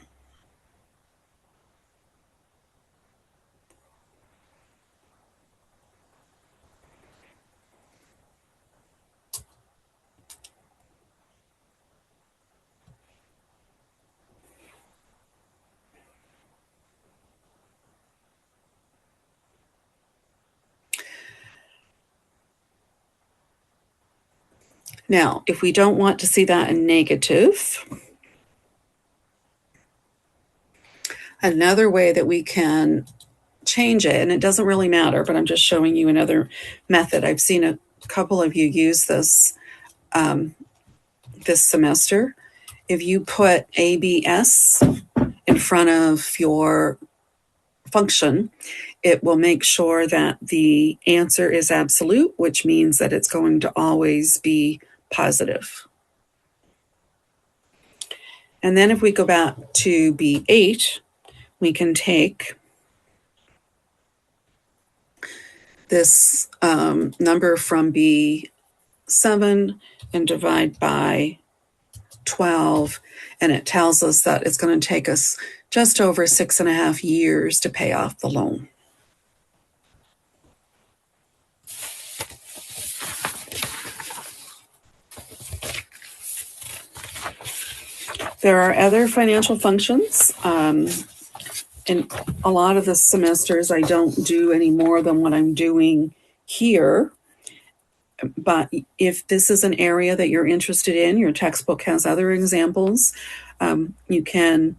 Now, if we don't want to see that in negative, another way that we can change it, and it doesn't really matter, but I'm just showing you another method. I've seen a couple of you use this this semester. If you put ABS in front of your function, it will make sure that the answer is absolute, which means that it's going to always be positive. And then if we go back to B8, we can take this number from B7 and divide by 12, and it tells us that it's going to take us just over 6.5 years to pay off the loan. There are other financial functions. In a lot of the semesters, I don't do any more than what I'm doing here. But if this is an area that you're interested in, your textbook has other examples. You can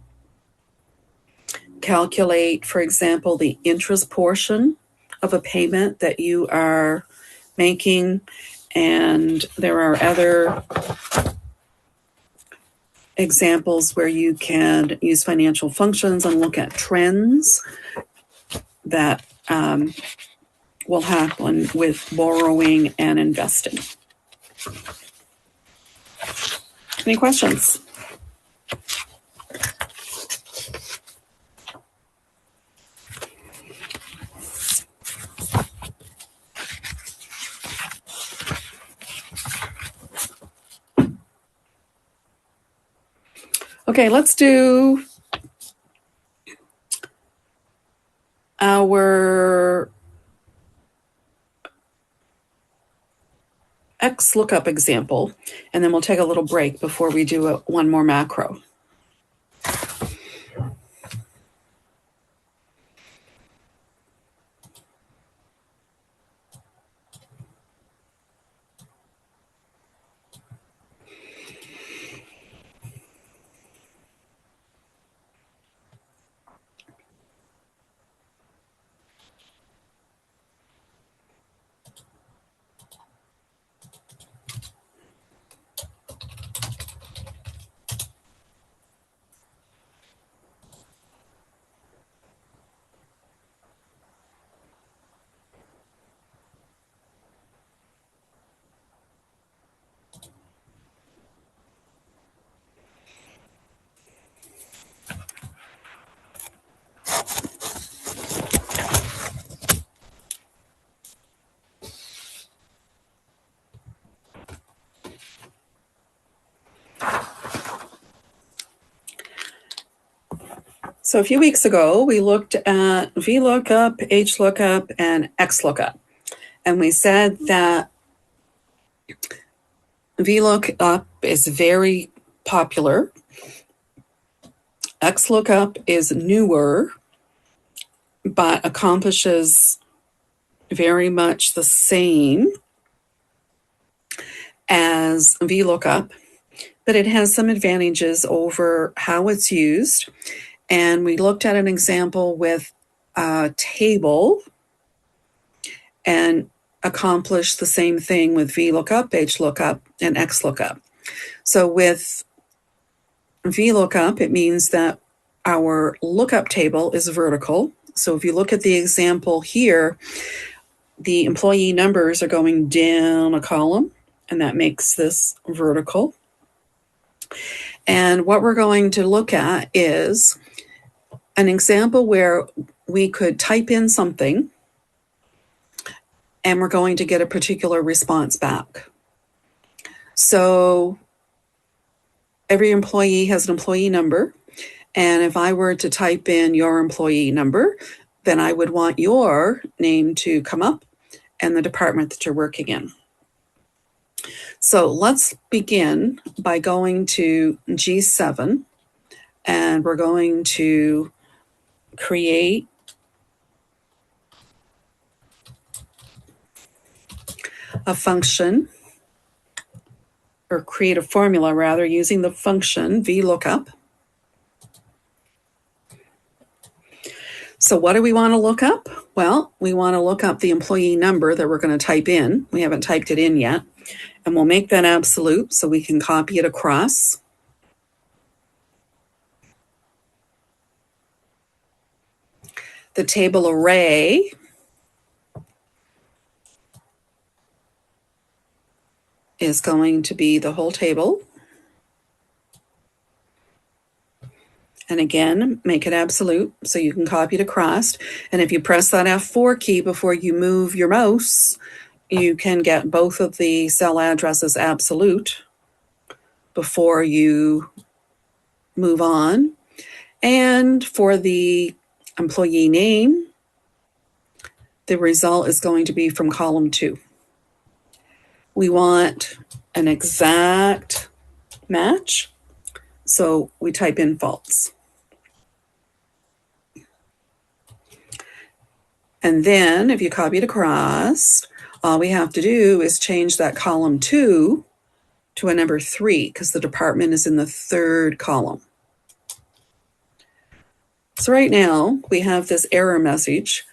calculate, for example, the interest portion of a payment that you are making. And there are other examples where you can use financial functions and look at trends that will happen with borrowing and investing. Any questions? Okay, let's do our X lookup example, and then we'll take a little break before we do one more macro. So a few weeks ago, we looked at VLOOKUP, HLOOKUP, and XLOOKUP. And we said that VLOOKUP is very popular. XLOOKUP is newer, but accomplishes very much the same as VLOOKUP, but it has some advantages over how it's used. And we looked at an example with a table and accomplished the same thing with VLOOKUP, HLOOKUP, and XLOOKUP. So with VLOOKUP, it means that our lookup table is vertical. So if you look at the example here, the employee numbers are going down a column, and that makes this vertical. And what we're going to look at is an example where we could type in something and we're going to get a particular response back. So every employee has an employee number. And if I were to type in your employee number, then I would want your name to come up and the department that you're working in. So let's begin by going to G7, and we're going to create a function, or create a formula rather, using the function VLOOKUP. So what do we want to look up? Well, we want to look up the employee number that we're going to type in. We haven't typed it in yet. And we'll make that absolute so we can copy it across. The table array is going to be the whole table. And again, make it absolute so you can copy it across. And if you press that F4 key before you move your mouse, you can get both of the cell addresses absolute before you move on. And for the employee name, the result is going to be from column 2. We want an exact match, so we type in false. And then if you copy it across, all we have to do is change that column 2 to a number 3 because the department is in the 3rd column. So right now we have this error message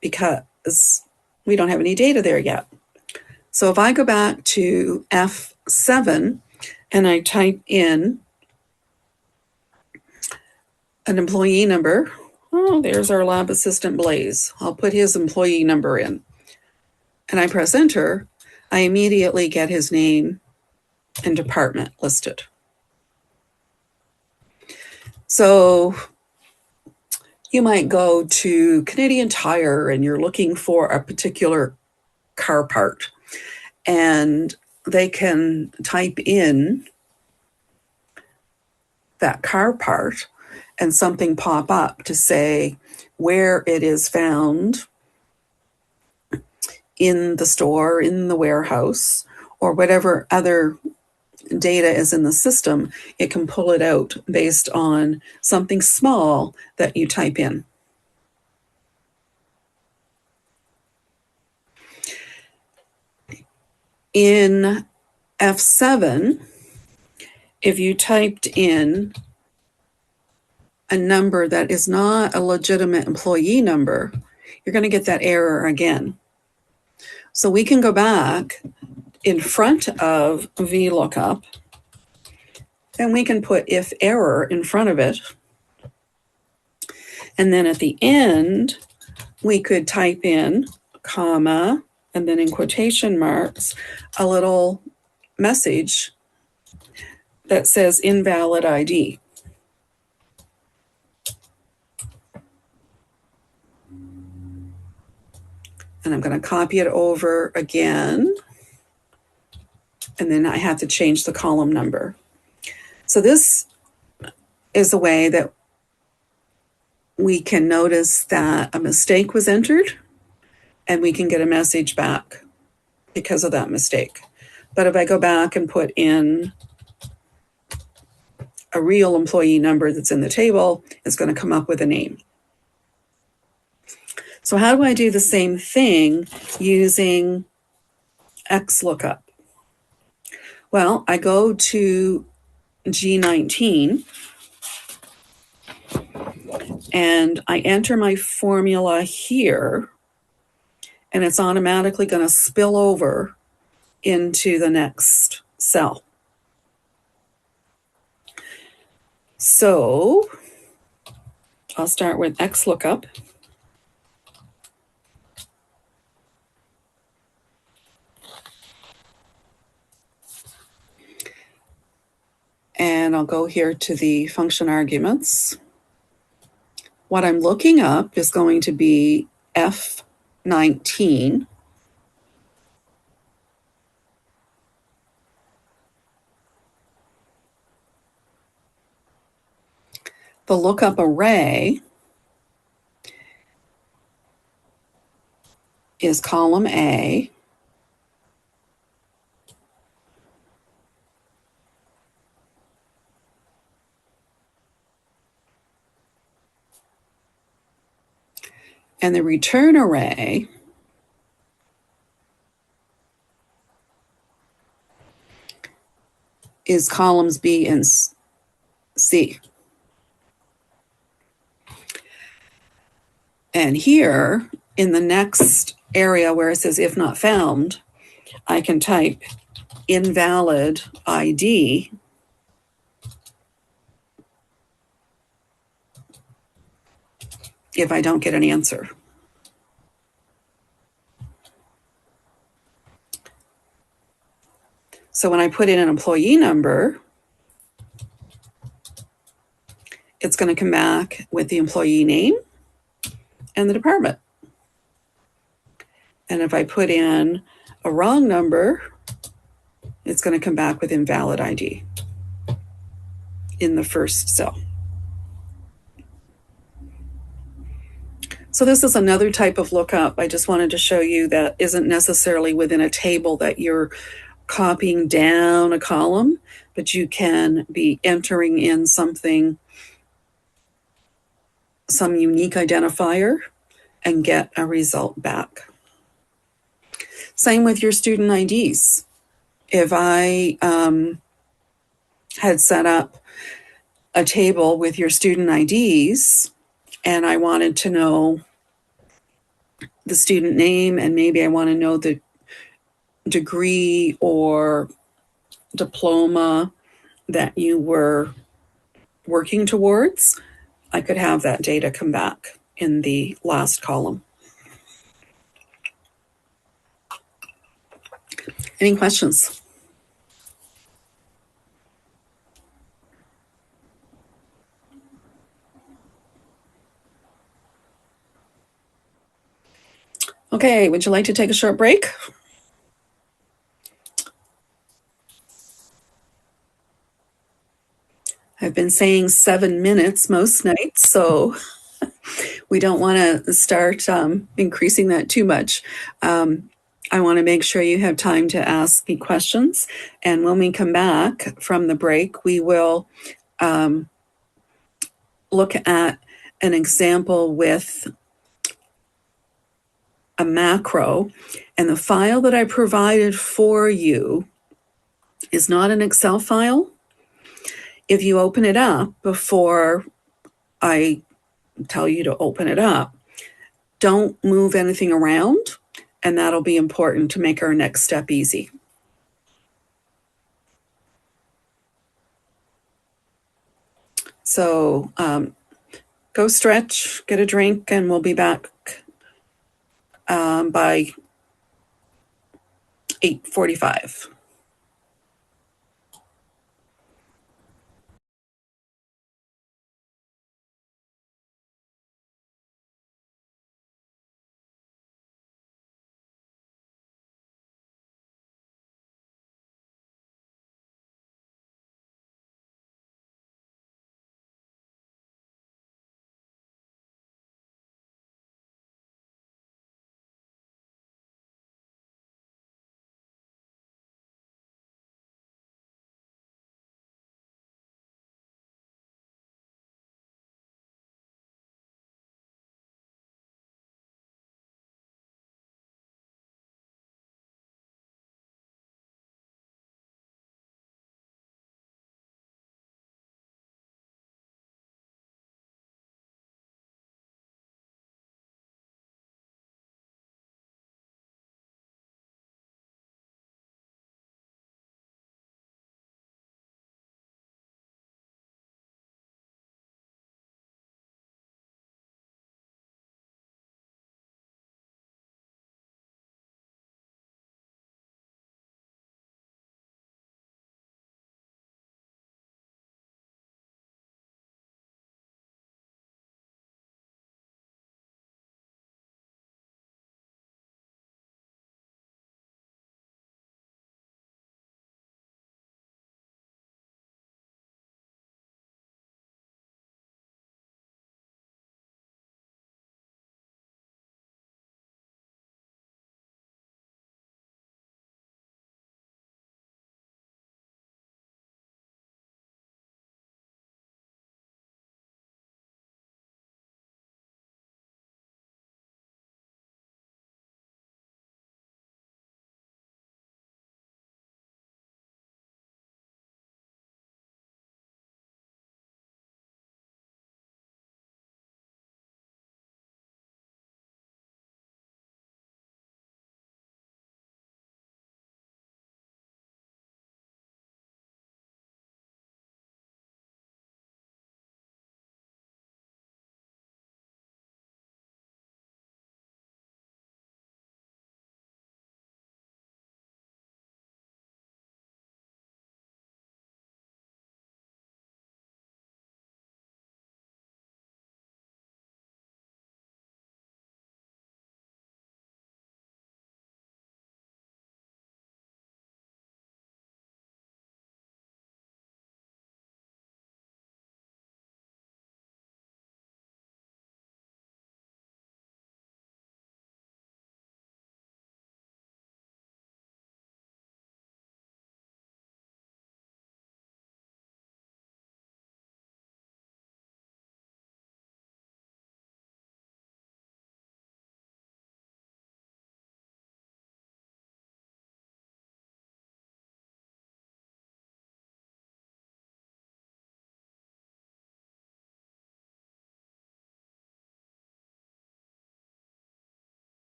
because we don't have any data there yet. So if I go back to F7 and I type in an employee number, oh, there's our lab assistant Blaze. I'll put his employee number in. And I press enter, I immediately get his name and department listed. So you might go to Canadian Tire and you're looking for a particular car part, and they can type in that car part and something pop up to say where it is found in the store, in the warehouse, or whatever other data is in the system. It can pull it out based on something small that you type in. In F7, if you typed in a number that is not a legitimate employee number, you're going to get that error again. So we can go back in front of VLOOKUP and we can put if error in front of it. And then at the end, we could type in comma, and then in quotation marks, a little message that says invalid ID. And I'm going to copy it over again. And then I have to change the column number. So this is a way that we can notice that a mistake was entered and we can get a message back because of that mistake. But if I go back and put in a real employee number that's in the table, it's going to come up with a name. So how do I do the same thing using XLOOKUP? Well, I go to G19 and I enter my formula here, and it's automatically going to spill over into the next cell. So I'll start with XLOOKUP. And I'll go here to the function arguments. What I'm looking up is going to be F19. The lookup array is column A. And the return array is columns B and C. And here in the next area where it says if not found, I can type invalid ID if I don't get an answer. So when I put in an employee number, it's going to come back with the employee name and the department. And if I put in a wrong number, it's going to come back with invalid ID in the first cell. So this is another type of lookup. I just wanted to show you that isn't necessarily within a table that you're copying down a column, but you can be entering in something, some unique identifier, and get a result back. Same with your student IDs. If I had set up a table with your student IDs and I wanted to know the student name and maybe I want to know the degree or diploma that you were working towards, I could have that data come back in the last column. Any questions? Okay, would you like to take a short break? I've been saying 7 minutes most nights, so we don't want to start increasing that too much. I want to make sure you have time to ask me questions. And when we come back from the break, we will look at an example with a macro. And the file that I provided for you is not an Excel file. If you open it up before I tell you to open it up, don't move anything around, and that'll be important to make our next step easy. So go stretch, get a drink, and we'll be back by 8:45.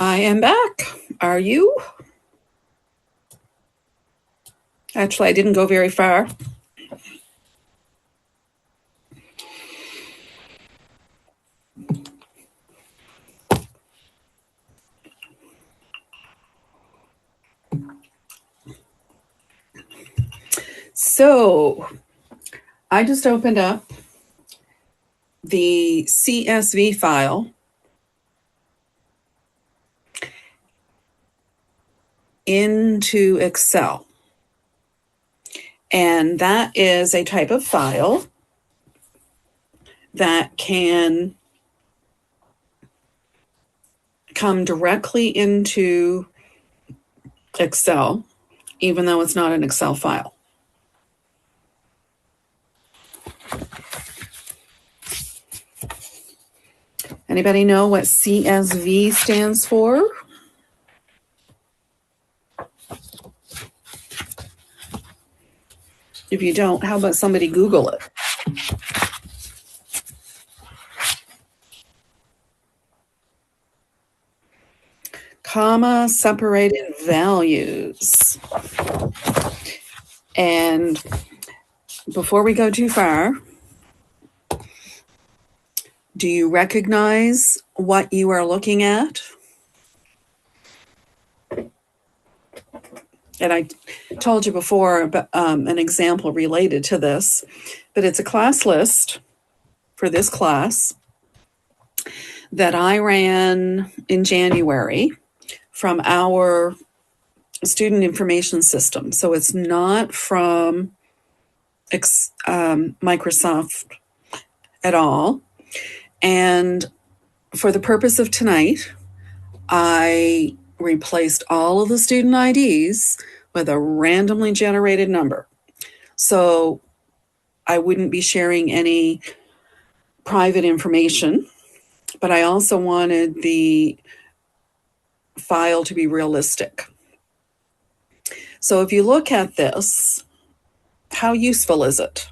I am back. Are you? Actually, I didn't go very far. So I just opened up the CSV file into Excel. And that is a type of file that can come directly into Excel, even though it's not an Excel file. Anybody know what CSV stands for? If you don't, how about somebody Google it? Comma separated values. And before we go too far, do you recognize what you are looking at? And I told you before about an example related to this, but it's a class list for this class that I ran in January from our student information system. So it's not from Microsoft at all. And for the purpose of tonight, I replaced all of the student IDs with a randomly generated number. So I wouldn't be sharing any private information, but I also wanted the file to be realistic. So if you look at this, how useful is it?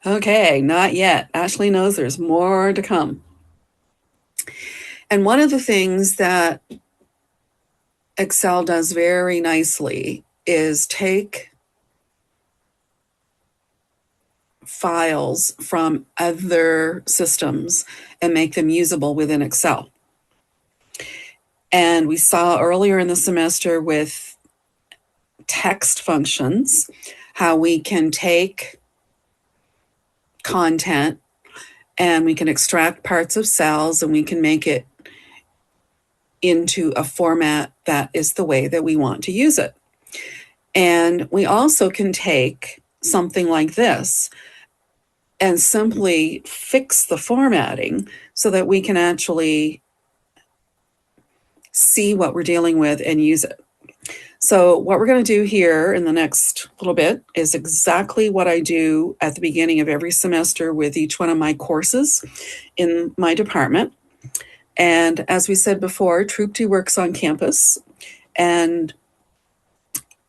Okay, not yet. Ashley knows there's more to come. And one of the things that Excel does very nicely is take files from other systems and make them usable within Excel. And we saw earlier in the semester with text functions how we can take content and we can extract parts of cells and we can make it into a format that is the way that we want to use it. And we also can take something like this and simply fix the formatting so that we can actually see what we're dealing with and use it. So what we're going to do here in the next little bit is exactly what I do at the beginning of every semester with each one of my courses in my department. And as we said before, Trupti works on campus, and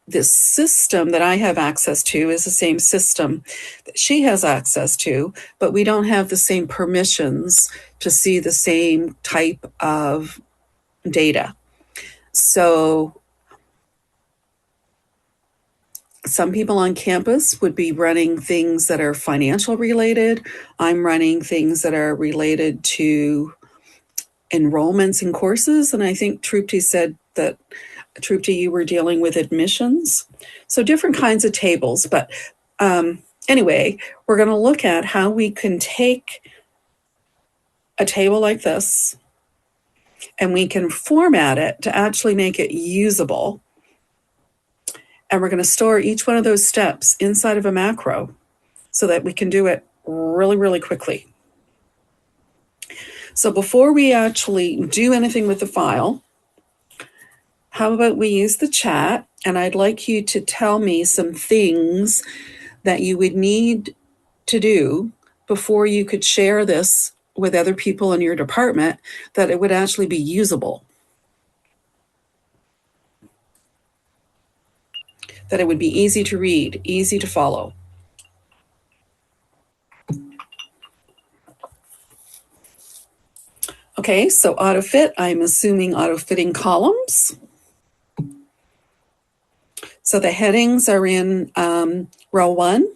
this system that I have access to is the same system that she has access to, but we don't have the same permissions to see the same type of data. So some people on campus would be running things that are financial related. I'm running things that are related to enrollments in courses. And I think Trupti said that, Trupti, you were dealing with admissions. So different kinds of tables. But anyway, we're going to look at how we can take a table like this and we can format it to actually make it usable. And we're going to store each one of those steps inside of a macro so that we can do it really, really quickly. So before we actually do anything with the file, how about we use the chat? And I'd like you to tell me some things that you would need to do before you could share this with other people in your department, that it would actually be usable. that it would be easy to read, easy to follow. Okay, so auto-fit, I'm assuming auto-fitting columns. So the headings are in row 1.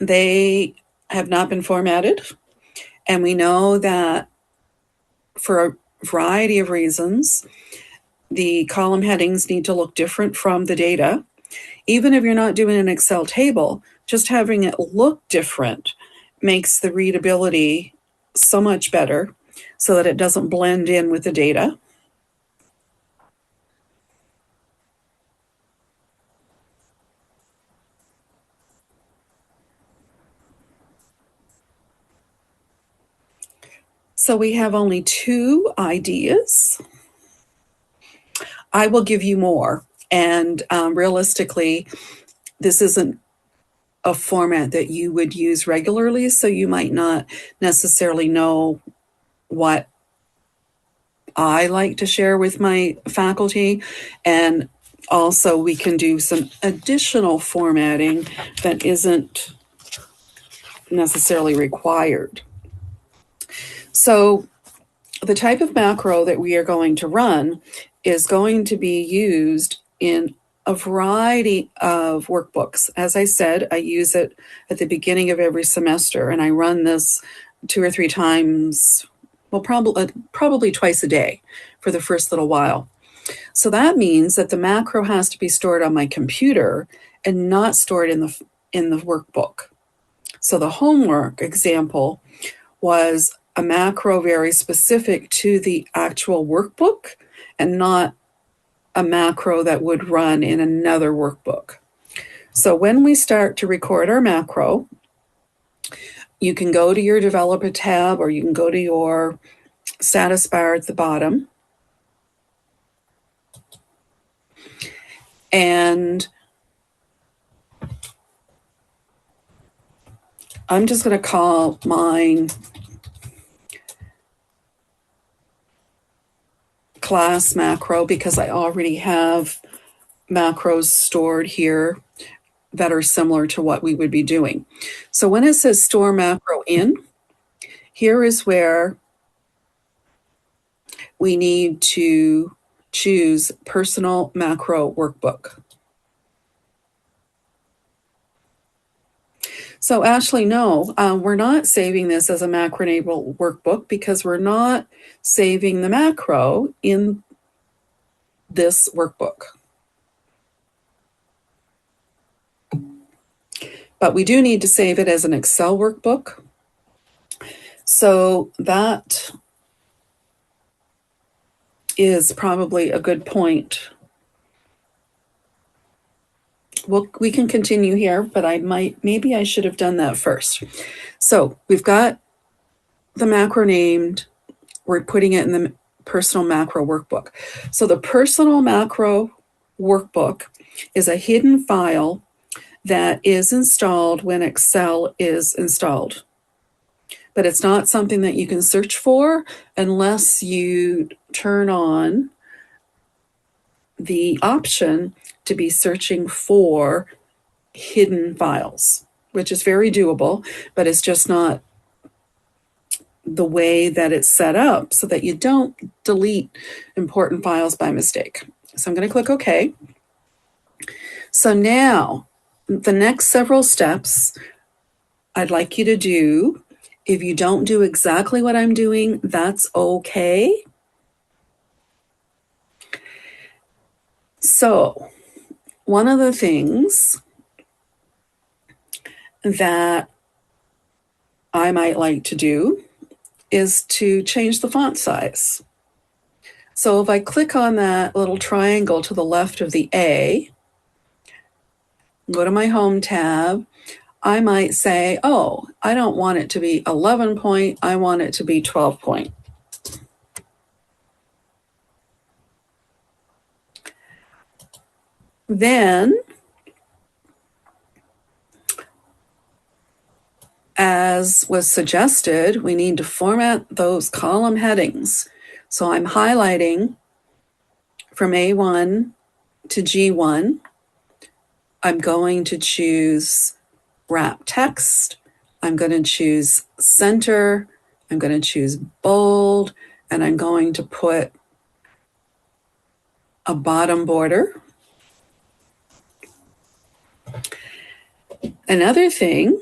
They have not been formatted. And we know that for a variety of reasons, the column headings need to look different from the data. Even if you're not doing an Excel table, just having it look different makes the readability so much better so that it doesn't blend in with the data. So we have only 2 ideas. I will give you more. And realistically, this isn't a format that you would use regularly, so you might not necessarily know what I like to share with my faculty. And also we can do some additional formatting that isn't necessarily required. So the type of macro that we are going to run is going to be used in a variety of workbooks. As I said, I use it at the beginning of every semester, and I run this 2 or 3 times, well, probably twice a day for the first little while. So that means that the macro has to be stored on my computer and not stored in the workbook. So the homework example was a macro very specific to the actual workbook and not a macro that would run in another workbook. So when we start to record our macro, you can go to your developer tab or you can go to your status bar at the bottom. And I'm just going to call mine class macro because I already have macros stored here that are similar to what we would be doing. So when it says store macro in, here is where we need to choose personal macro workbook. So Ashley, no, we're not saving this as a macro-enabled workbook because we're not saving the macro in this workbook. But we do need to save it as an Excel workbook. So that is probably a good point. Well, we can continue here, but maybe I should have done that first. So we've got the macro named, we're putting it in the personal macro workbook. So the personal macro workbook is a hidden file that is installed when Excel is installed. But it's not something that you can search for unless you turn on the option to be searching for hidden files, which is very doable, but it's just not the way that it's set up so that you don't delete important files by mistake. So I'm going to click OK. So now the next several steps I'd like you to do. If you don't do exactly what I'm doing, that's okay. So one of the things that I might like to do is to change the font size. So if I click on that little triangle to the left of the A, go to my home tab, I might say, oh, I don't want it to be 11 point, I want it to be 12 point. Then, as was suggested, we need to format those column headings. So I'm highlighting from A1 to G1, I'm going to choose wrap text. I'm going to choose center. I'm going to choose bold, and I'm going to put a bottom border. Another thing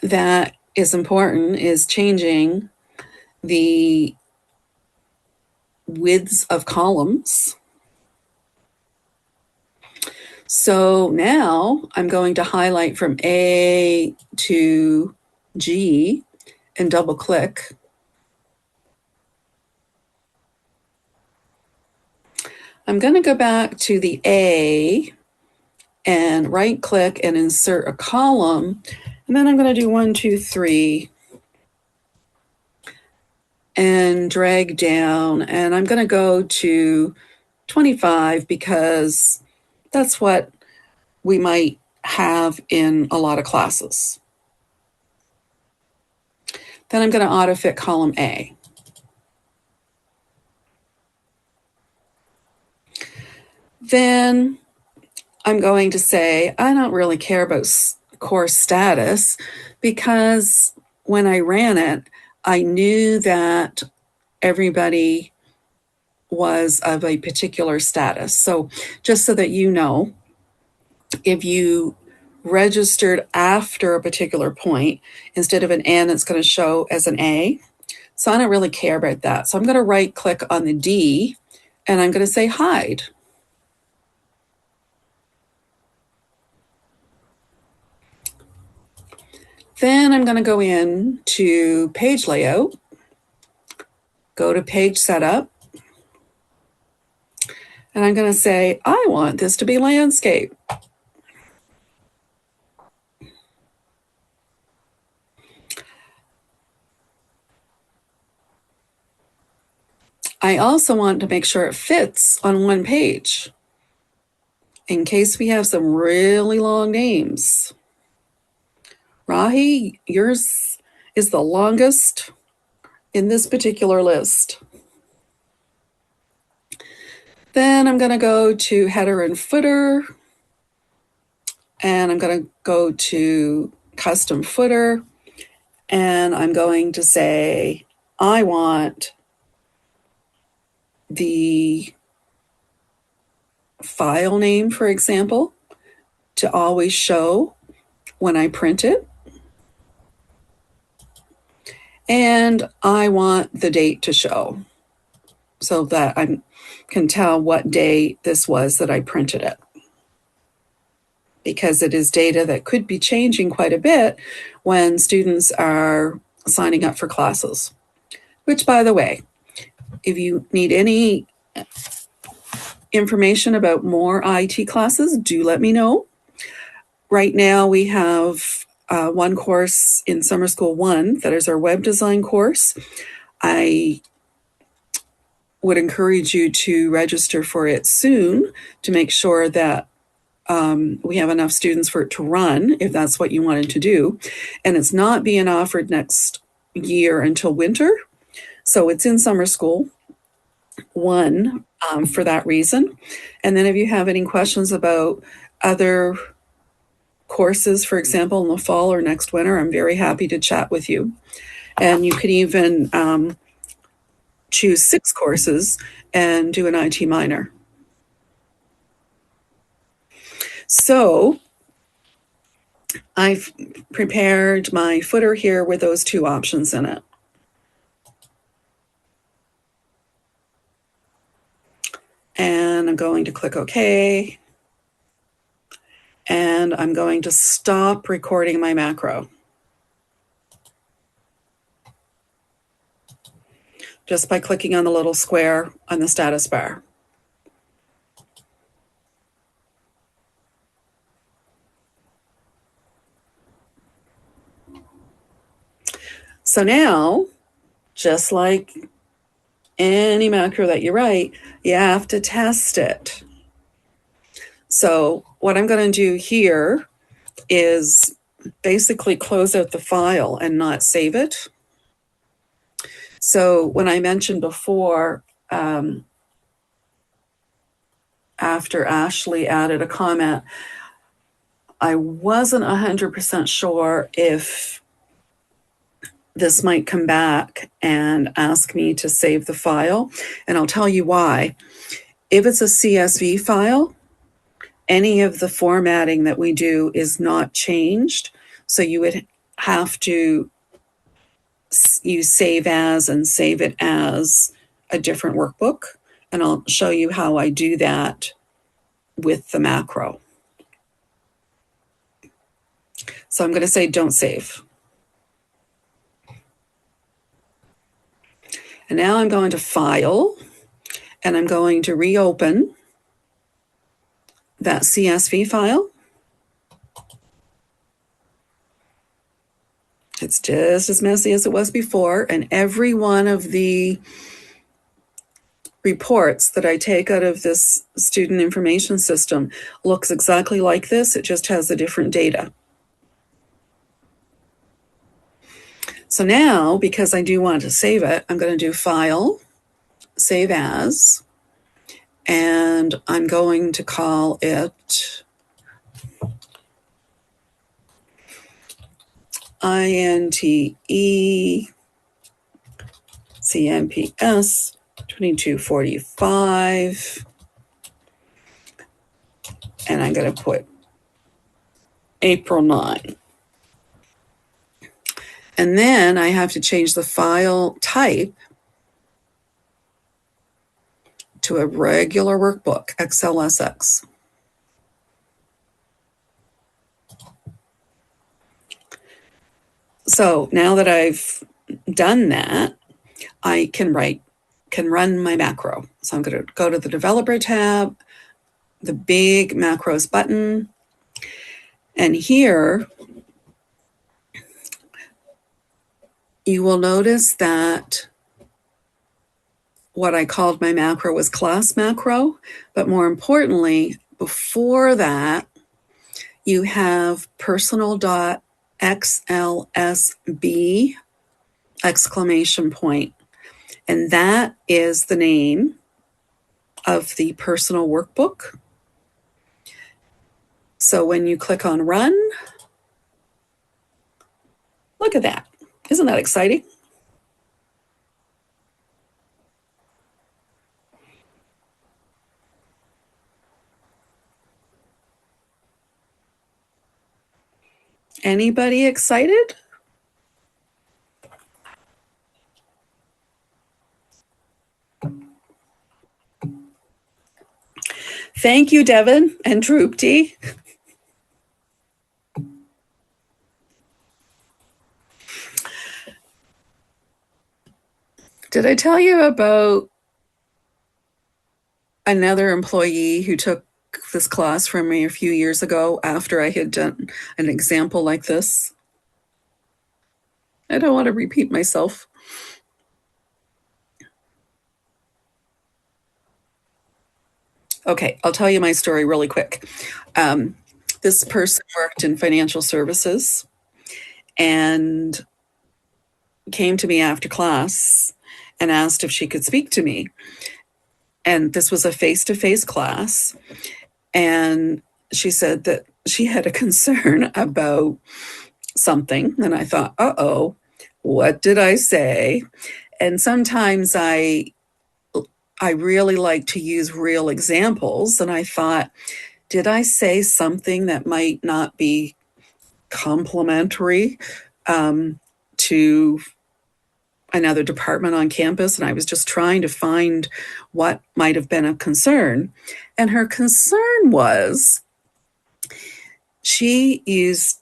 that is important is changing the widths of columns. So now I'm going to highlight from A to G and double click. I'm going to go back to the A and right click and insert a column. And then I'm going to do 1, 2, 3 and drag down. And I'm going to go to 25 because that's what we might have in a lot of classes. Then I'm going to auto fit column A. Then I'm going to say, I don't really care about course status because when I ran it, I knew that everybody was of a particular status. So just so that you know, if you registered after a particular point, instead of an N, it's going to show as an A. So I don't really care about that. So I'm going to right click on the D and I'm going to say hide. Then I'm going to go in to page layout, go to page setup, and I'm going to say, I want this to be landscape. I also want to make sure it fits on one page in case we have some really long names. Rahi, yours is the longest in this particular list. Then I'm going to go to header and footer, and I'm going to go to custom footer, and I'm going to say, I want the file name, for example, to always show when I print it. And I want the date to show so that I can tell what day this was that I printed it. Because it is data that could be changing quite a bit when students are signing up for classes. Which, by the way, if you need any information about more IT classes, do let me know. Right now we have one course in Summer School 1 that is our web design course. I would encourage you to register for it soon to make sure that we have enough students for it to run, if that's what you wanted to do. And it's not being offered next year until winter. So it's in Summer School 1 for that reason. And then if you have any questions about other courses, for example, in the fall or next winter, I'm very happy to chat with you. And you could even choose 6 courses and do an IT minor. So I've prepared my footer here with those 2 options in it. And I'm going to click OK. And I'm going to stop recording my macro. Just by clicking on the little square on the status bar. So now, just like any macro that you write, you have to test it. So what I'm going to do here is basically close out the file and not save it. So when I mentioned before, after Ashley added a comment, I wasn't 100% sure if this might come back and ask me to save the file, and I'll tell you why. If it's a CSV file, any of the formatting that we do is not changed, so you would have to use save as and save it as a different workbook, and I'll show you how I do that with the macro. So I'm going to say don't save. And now I'm going to File, and I'm going to reopen that CSV file. It's just as messy as it was before, and every one of the reports that I take out of this student information system looks exactly like this. It just has the different data. So now, because I do want to save it, I'm going to do File, Save As, and I'm going to call it INTE CMPS 2245, and I'm going to put April 9. And then I have to change the file type to a regular workbook, XLSX. So now that I've done that, I can run my macro. So I'm going to go to the Developer tab, the big Macros button, and here you will notice that what I called my macro was class macro, but more importantly, before that, you have personal.xlsb exclamation point. And that is the name of the personal workbook. So when you click on Run, look at that. Isn't that exciting? Anybody excited? Thank you, Devin and Drupti. Did I tell you about another employee who took this class from me a few years ago after I had done an example like this? I don't want to repeat myself. Okay, I'll tell you my story really quick. This person worked in financial services and came to me after class and asked if she could speak to me. And this was a face-to-face class. And she said that she had a concern about something. And I thought, uh-oh, what did I say? And sometimes I really like to use real examples. And I thought, did I say something that might not be complimentary to another department on campus? And I was just trying to find what might have been a concern. And her concern was she used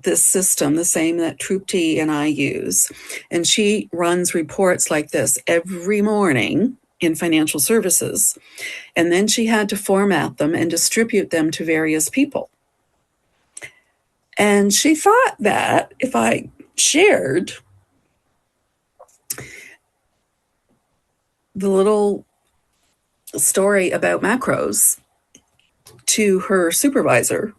this system, the same that Trupti and I use. And she runs reports like this every morning in financial services. And then she had to format them and distribute them to various people. And she thought that if I shared the little story about macros to her supervisor,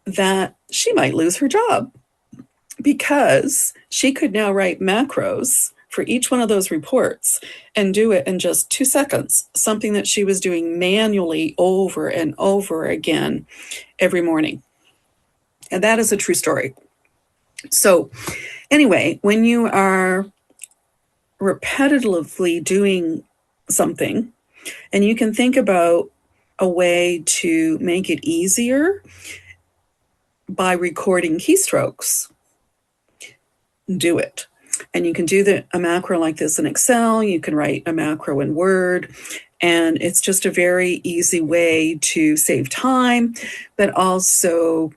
that she might lose her job because she could now write macros for each one of those reports and do it in just 2 seconds, something that she was doing manually over and over again every morning. And that is a true story. So anyway, when you are repetitively doing something, and you can think about a way to make it easier by recording keystrokes, do it. And you can do a macro like this in Excel. You can write a macro in Word. And it's just a very easy way to save time, but also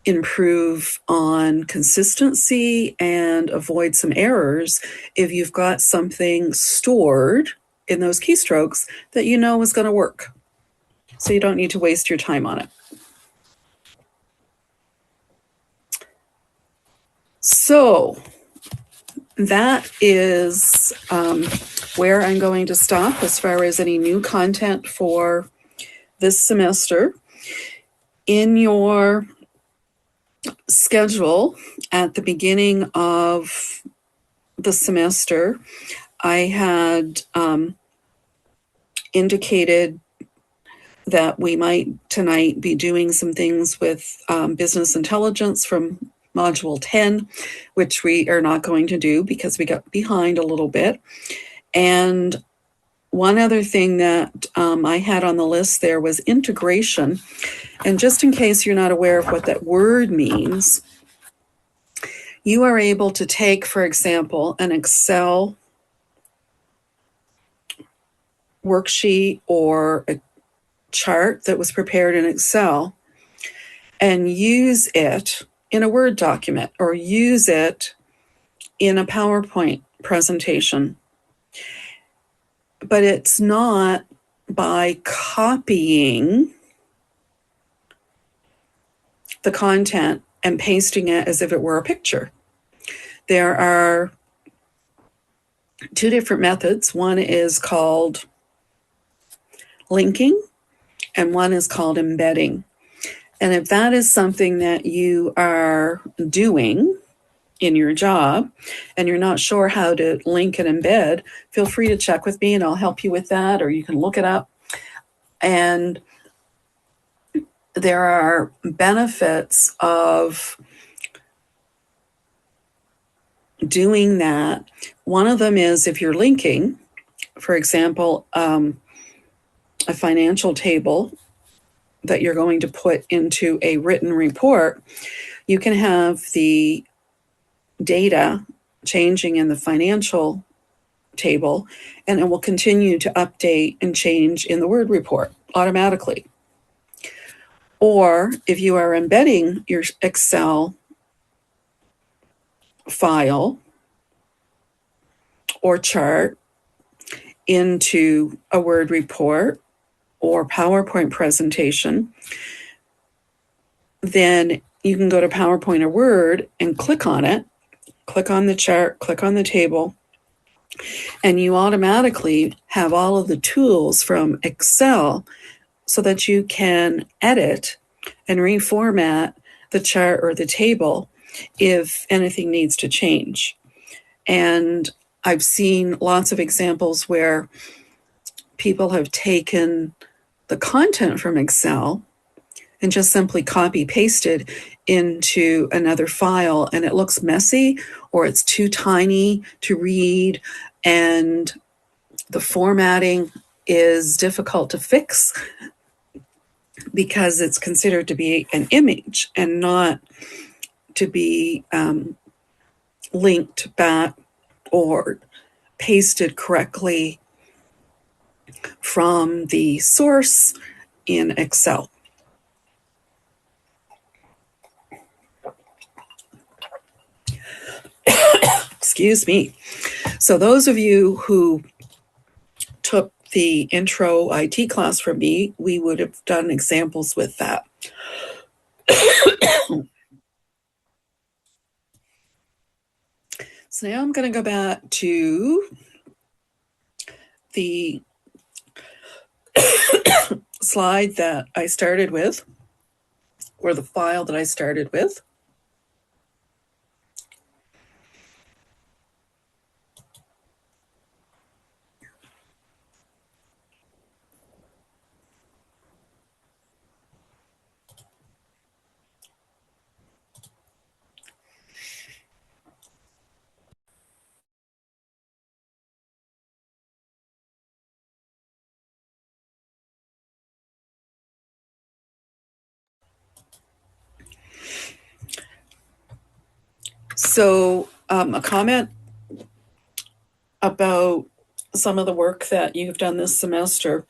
improve on consistency and avoid some errors if you've got something stored in those keystrokes that you know is going to work. So you don't need to waste your time on it. So that is where I'm going to stop as far as any new content for this semester. In your schedule at the beginning of the semester, I had indicated that we might tonight be doing some things with business intelligence from Module 10, which we are not going to do because we got behind a little bit. And one other thing that I had on the list there was integration. And just in case you're not aware of what that word means, you are able to take, for example, an Excel worksheet or a chart that was prepared in Excel and use it in a Word document or use it in a PowerPoint presentation. But it's not by copying the content and pasting it as if it were a picture. There are 2 different methods. One is called linking and one is called embedding. And if that is something that you are doing in your job and you're not sure how to link and embed, feel free to check with me and I'll help you with that, or you can look it up. And there are benefits of doing that. One of them is if you're linking, for example, a financial table that you're going to put into a written report, you can have the data changing in the financial table and it will continue to update and change in the Word report automatically. Or if you are embedding your Excel file or chart into a Word report or PowerPoint presentation, then you can go to PowerPoint or Word and click on it, click on the chart, click on the table, and you automatically have all of the tools from Excel so that you can edit and reformat the chart or the table if anything needs to change. And I've seen lots of examples where people have taken the content from Excel and just simply copy pasted into another file and it looks messy or it's too tiny to read and the formatting is difficult to fix because it's considered to be an image and not to be linked back or pasted correctly from the source in Excel. Excuse me. So those of you who took the intro IT class from me, we would have done examples with that. So now I'm going to go back to the slide that I started with, or the file that I started with. So a comment about some of the work that you've done this semester.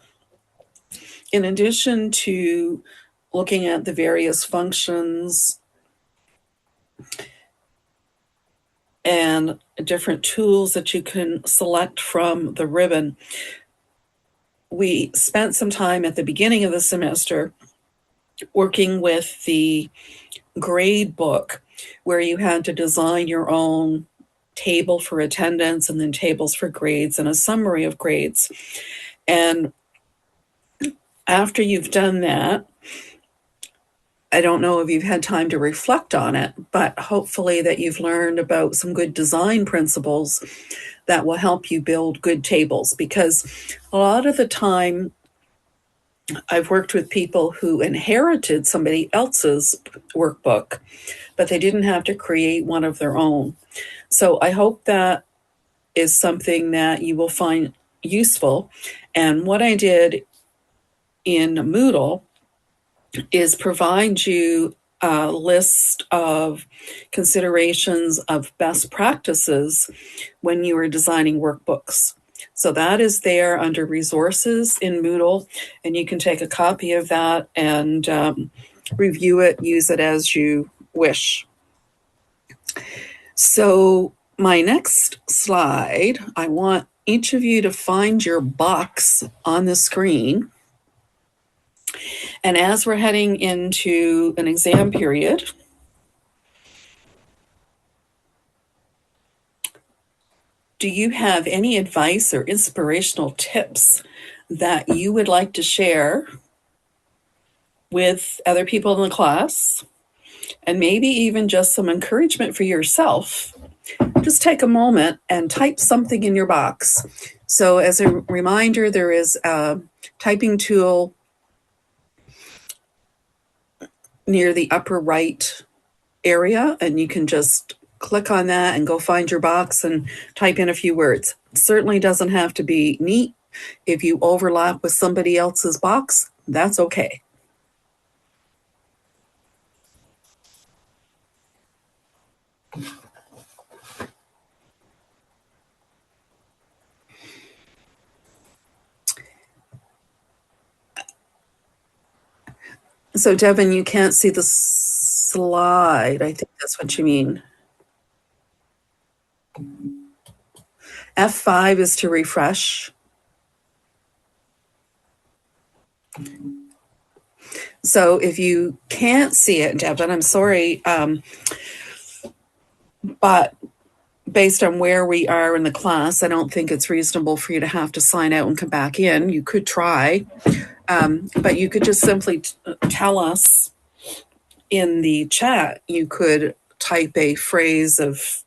In addition to looking at the various functions and different tools that you can select from the ribbon, we spent some time at the beginning of the semester working with the grade book, where you had to design your own table for attendance and then tables for grades and a summary of grades. And after you've done that, I don't know if you've had time to reflect on it, but hopefully that you've learned about some good design principles that will help you build good tables. Because a lot of the time, I've worked with people who inherited somebody else's workbook, but they didn't have to create one of their own. So I hope that is something that you will find useful. And what I did in Moodle is provide you a list of considerations of best practices when you are designing workbooks. So that is there under resources in Moodle, and you can take a copy of that and review it, use it as you wish. So my next slide, I want each of you to find your box on the screen. And as we're heading into an exam period, do you have any advice or inspirational tips that you would like to share with other people in the class? And maybe even just some encouragement for yourself. Just take a moment and type something in your box. So as a reminder, there is a typing tool near the upper right area, and you can just click on that and go find your box and type in a few words. It certainly doesn't have to be neat. If you overlap with somebody else's box, that's okay. So Devin, you can't see the slide. I think that's what you mean. F5 is to refresh. So if you can't see it, Devin, I'm sorry, but based on where we are in the class, I don't think it's reasonable for you to have to sign out and come back in. You could try, but you could just simply tell us in the chat. You could type a phrase of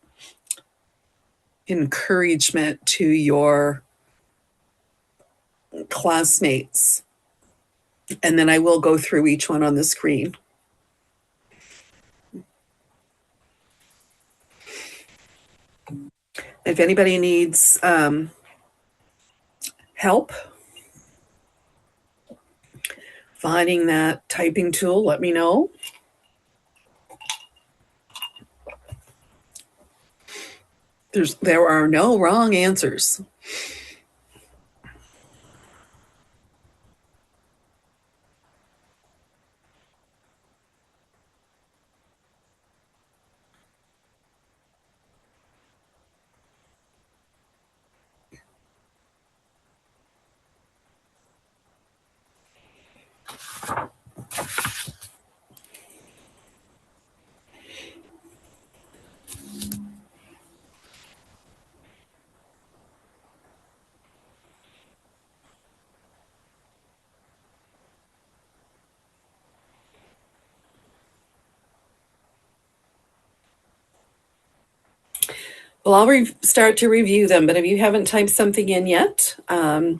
encouragement to your classmates, and then I will go through each one on the screen. If anybody needs help finding that typing tool, let me know. There are no wrong answers. Well, I'll start to review them, but if you haven't typed something in yet, I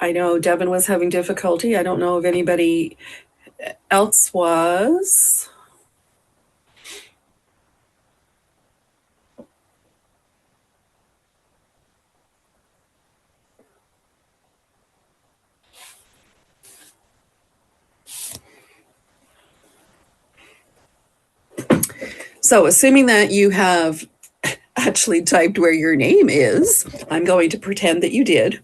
know Devin was having difficulty. I don't know if anybody else was. So assuming that you have actually typed where your name is, I'm going to pretend that you did.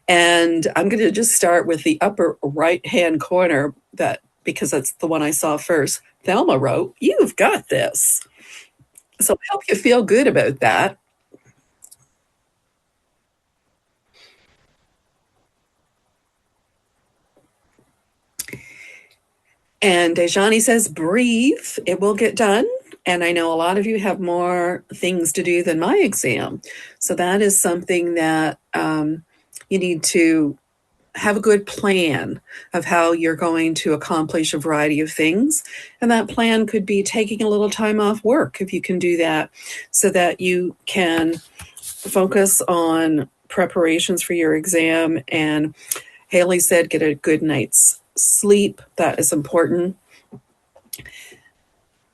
And I'm going to just start with the upper right-hand corner, that because that's the one I saw first. Thelma wrote, "You've got this." So I hope you feel good about that. And Dejani says, "Breathe, it will get done." And I know a lot of you have more things to do than my exam. So that is something that you need to have a good plan of how you're going to accomplish a variety of things. And that plan could be taking a little time off work, if you can do that, so that you can focus on preparations for your exam. And Haley said, get a good night's sleep. That is important.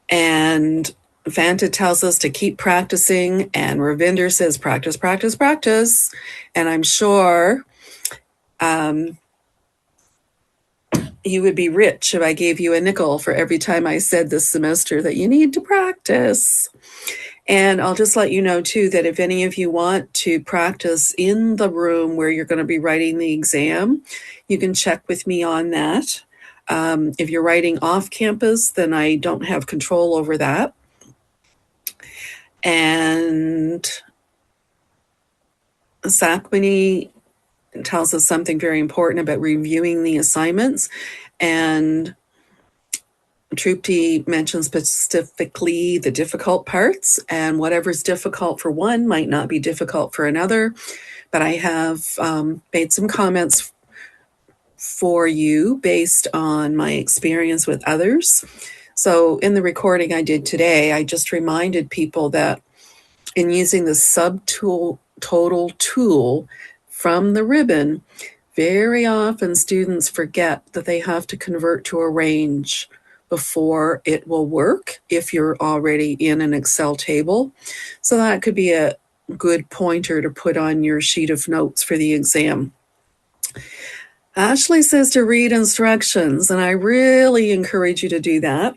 And Vanta tells us to keep practicing. And Ravinder says, practice, practice, practice. And I'm sure you would be rich if I gave you a nickel for every time I said this semester that you need to practice. And I'll just let you know too that if any of you want to practice in the room where you're going to be writing the exam, you can check with me on that. If you're writing off campus, then I don't have control over that. And Sakmini tells us something very important about reviewing the assignments. And Trupti mentions specifically the difficult parts, and whatever's difficult for one might not be difficult for another. But I have made some comments for you based on my experience with others. So in the recording I did today, I just reminded people that in using the subtotal tool from the ribbon, very often students forget that they have to convert to a range before it will work if you're already in an Excel table. So that could be a good pointer to put on your sheet of notes for the exam. Ashley says to read instructions, and I really encourage you to do that.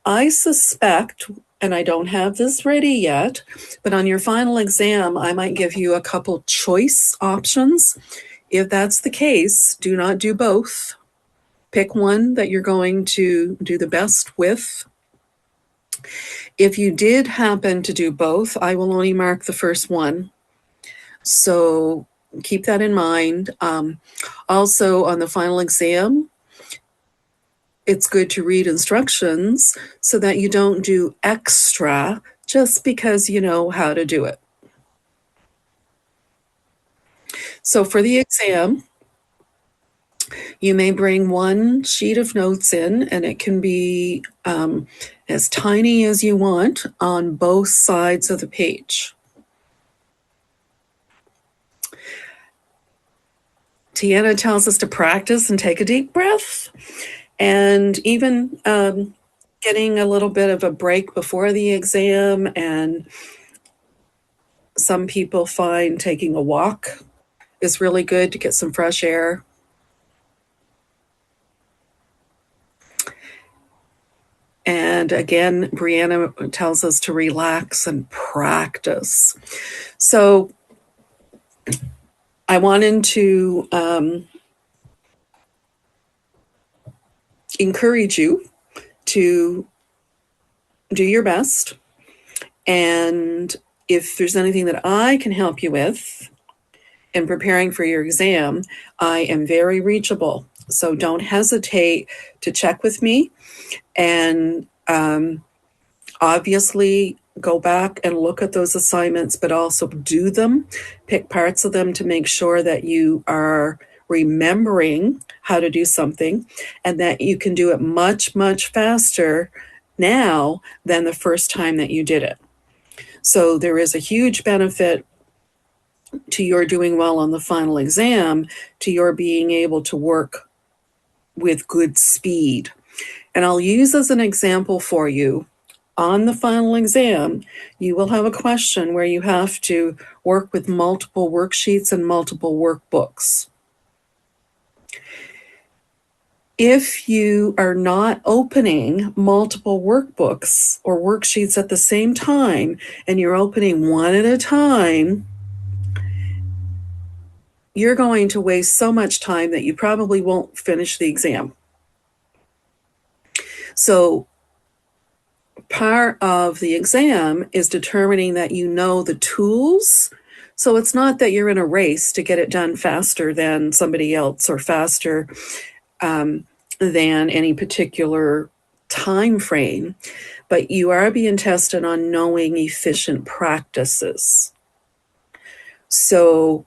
I suspect, and I don't have this ready yet, but on your final exam, I might give you a couple choice options. If that's the case, do not do both. Pick one that you're going to do the best with. If you did happen to do both, I will only mark the first one. So keep that in mind. Also, on the final exam, it's good to read instructions so that you don't do extra just because you know how to do it. So for the exam, you may bring one sheet of notes in, and it can be as tiny as you want on both sides of the page. Tiana tells us to practice and take a deep breath, and even getting a little bit of a break before the exam. And some people find taking a walk is really good to get some fresh air. And again, Brianna tells us to relax and practice. So I wanted to encourage you to do your best. And if there's anything that I can help you with in preparing for your exam, I am very reachable. So don't hesitate to check with me. And obviously, go back and look at those assignments, but also do them. Pick parts of them to make sure that you are remembering how to do something and that you can do it much, much faster now than the first time that you did it. So there is a huge benefit to your doing well on the final exam, to your being able to work with good speed. And I'll use as an example for you, on the final exam, you will have a question where you have to work with multiple worksheets and multiple workbooks. if you are not opening multiple workbooks or worksheets at the same time, and you're opening one at a time, you're going to waste so much time that you probably won't finish the exam. So part of the exam is determining that you know the tools. So it's not that you're in a race to get it done faster than somebody else or faster than any particular time frame, but you are being tested on knowing efficient practices. So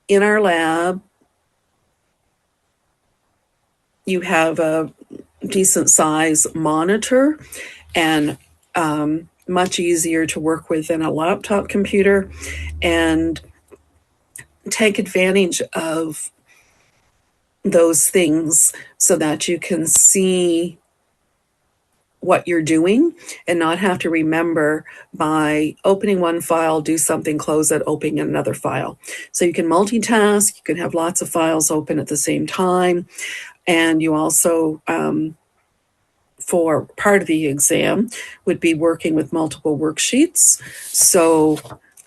in our lab, you have a decent size monitor and much easier to work with than a laptop computer, and take advantage of those things so that you can see what you're doing and not have to remember by opening one file, do something, close it, opening another file. So you can multitask, you can have lots of files open at the same time, and you also, for part of the exam, would be working with multiple worksheets. So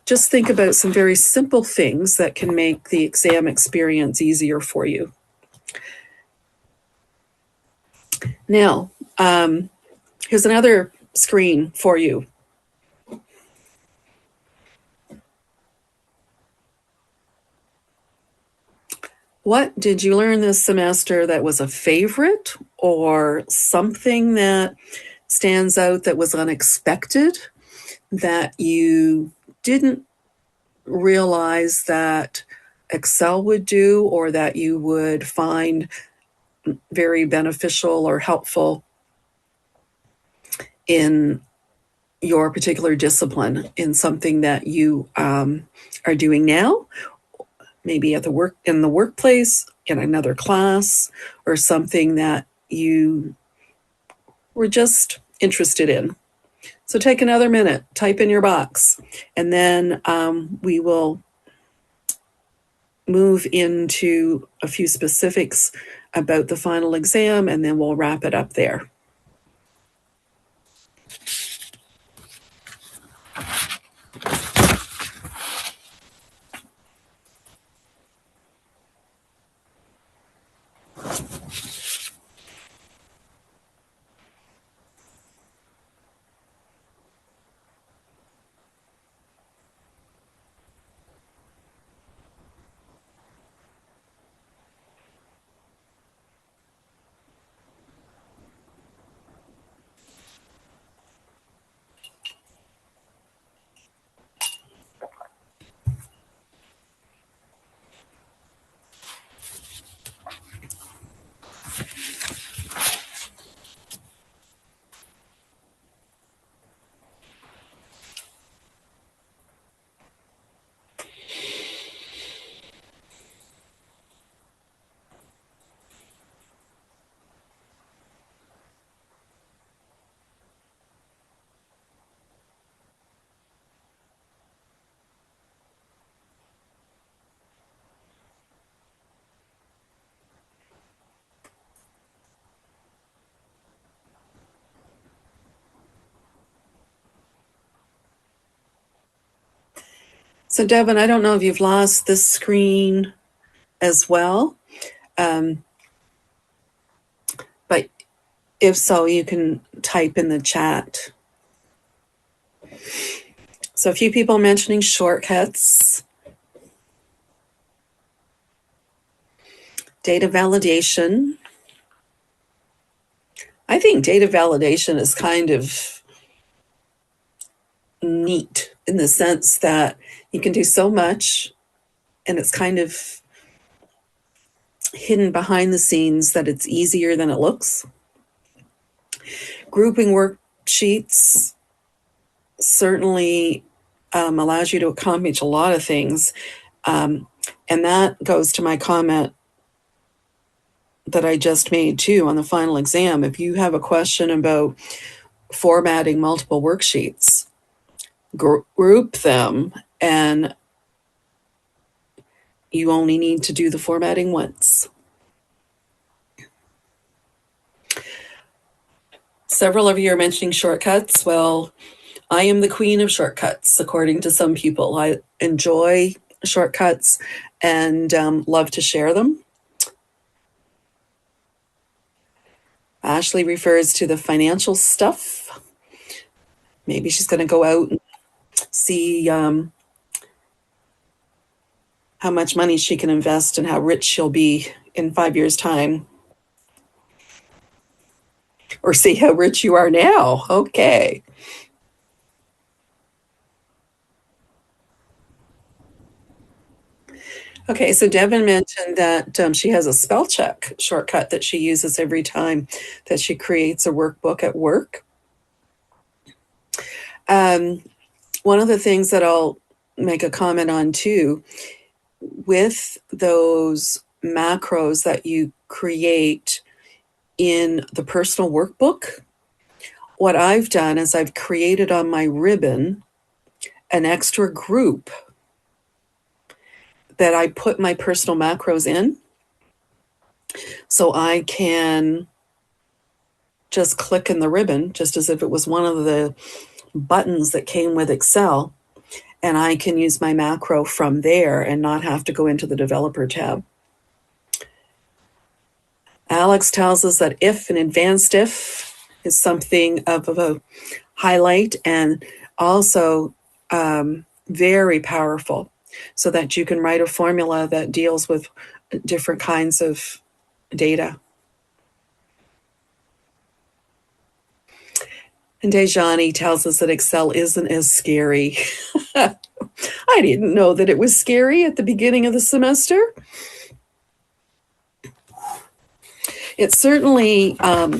just think about some very simple things that can make the exam experience easier for you. Now, here's another screen for you. What did you learn this semester that was a favorite, or something that stands out that was unexpected, that you didn't realize that Excel would do, or that you would find very beneficial or helpful in your particular discipline, in something that you are doing now, maybe in the workplace, in another class, or something that you were just interested in. So take another minute, type in your box, and then we will move into a few specifics about the final exam, and then we'll wrap it up there. So Devin, I don't know if you've lost this screen as well, but if so, you can type in the chat. So a few people mentioning shortcuts, data validation. I think data validation is kind of neat in the sense that you can do so much, and it's kind of hidden behind the scenes that it's easier than it looks. Grouping worksheets certainly allows you to accomplish a lot of things. And that goes to my comment that I just made too on the final exam. If you have a question about formatting multiple worksheets, group them, and you only need to do the formatting once. Several of you are mentioning shortcuts. Well, I am the queen of shortcuts, according to some people. I enjoy shortcuts and love to share them. Ashley refers to the financial stuff. Maybe she's going to go out and see how much money she can invest and how rich she'll be in 5 years' time. Or see how rich you are now. Okay. Okay, so Devin mentioned that she has a spell check shortcut that she uses every time that she creates a workbook at work. One of the things that I'll make a comment on too, with those macros that you create in the personal workbook, what I've done is I've created on my ribbon an extra group that I put my personal macros in. So I can just click in the ribbon, just as if it was one of the buttons that came with Excel, and I can use my macro from there and not have to go into the developer tab. Alex tells us that if and advanced if is something of a highlight and also very powerful, so that you can write a formula that deals with different kinds of data. And Dejani tells us that Excel isn't as scary. I didn't know that it was scary at the beginning of the semester. It certainly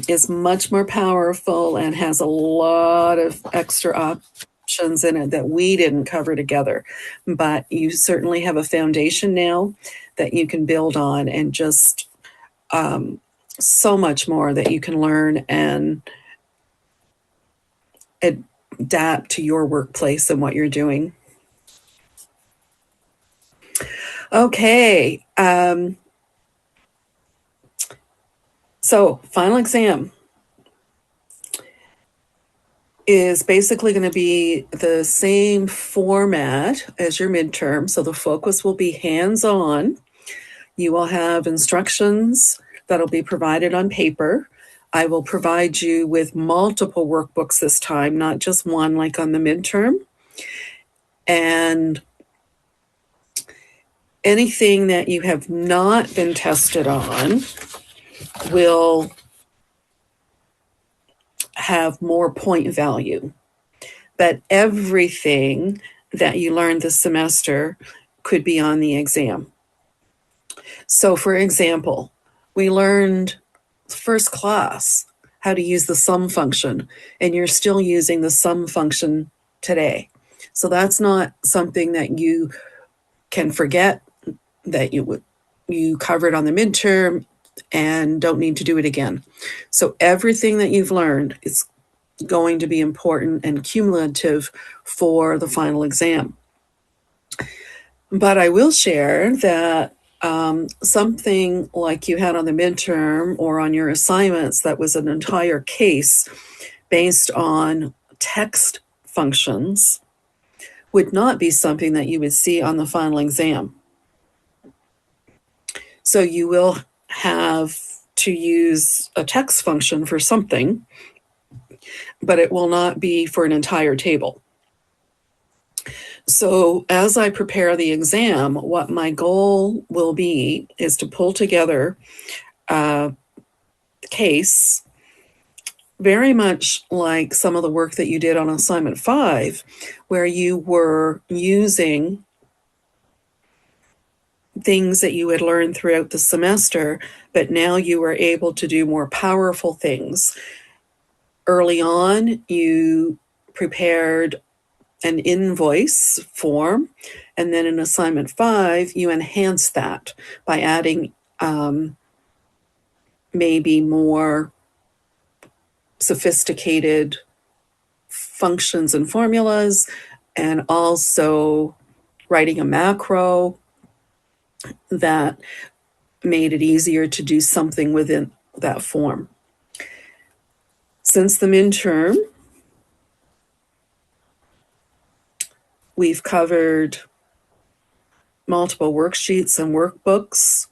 is much more powerful and has a lot of extra options in it that we didn't cover together. But you certainly have a foundation now that you can build on, and just so much more that you can learn and adapt to your workplace and what you're doing. Okay. So final exam is basically going to be the same format as your midterm. So the focus will be hands-on. You will have instructions that'll be provided on paper. I will provide you with multiple workbooks this time, not just one like on the midterm. And anything that you have not been tested on will have more point value. But everything that you learned this semester could be on the exam. So for example, we learned first class how to use the sum function, and you're still using the sum function today. So that's not something that you can forget, that you covered on the midterm and don't need to do it again. So everything that you've learned is going to be important and cumulative for the final exam. But I will share that something like you had on the midterm or on your assignments that was an entire case based on text functions would not be something that you would see on the final exam. So you will have to use a text function for something, but it will not be for an entire table. So as I prepare the exam, what my goal will be is to pull together a case very much like some of the work that you did on assignment 5, where you were using things that you had learned throughout the semester, but now you were able to do more powerful things. Early on, you prepared an invoice form, and then in assignment 5, you enhanced that by adding maybe more sophisticated functions and formulas, and also writing a macro that made it easier to do something within that form. Since the midterm, we've covered multiple worksheets and workbooks.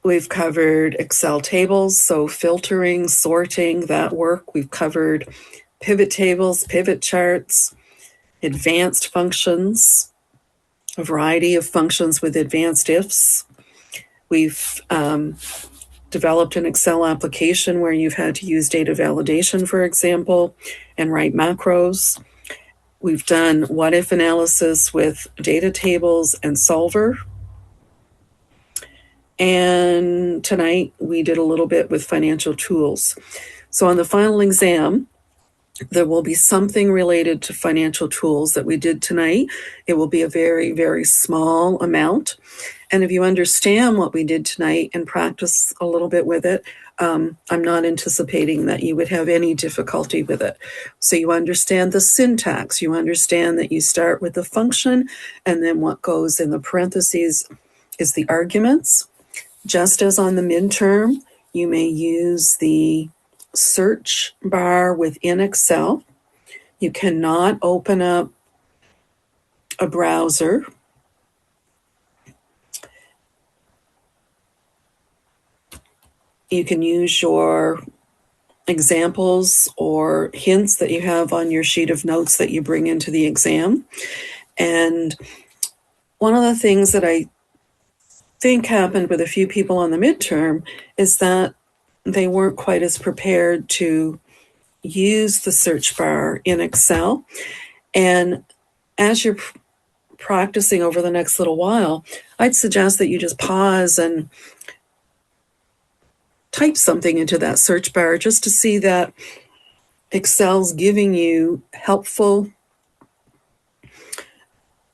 We've covered Excel tables, so filtering, sorting, that work. We've covered pivot tables, pivot charts, advanced functions, a variety of functions with advanced ifs. We've developed an Excel application where you've had to use data validation, for example, and write macros. We've done what-if analysis with data tables and solver. And tonight we did a little bit with financial tools. So on the final exam, there will be something related to financial tools that we did tonight. It will be a very, very small amount. And if you understand what we did tonight and practice a little bit with it, I'm not anticipating that you would have any difficulty with it. So you understand the syntax, you understand that you start with the function, and then what goes in the parentheses is the arguments. Just as on the midterm, you may use the search bar within Excel. You cannot open up a browser. You can use your examples or hints that you have on your sheet of notes that you bring into the exam. And one of the things that I think happened with a few people on the midterm is that they weren't quite as prepared to use the search bar in Excel. And as you're practicing over the next little while, I'd suggest that you just pause and type something into that search bar just to see that Excel's giving you helpful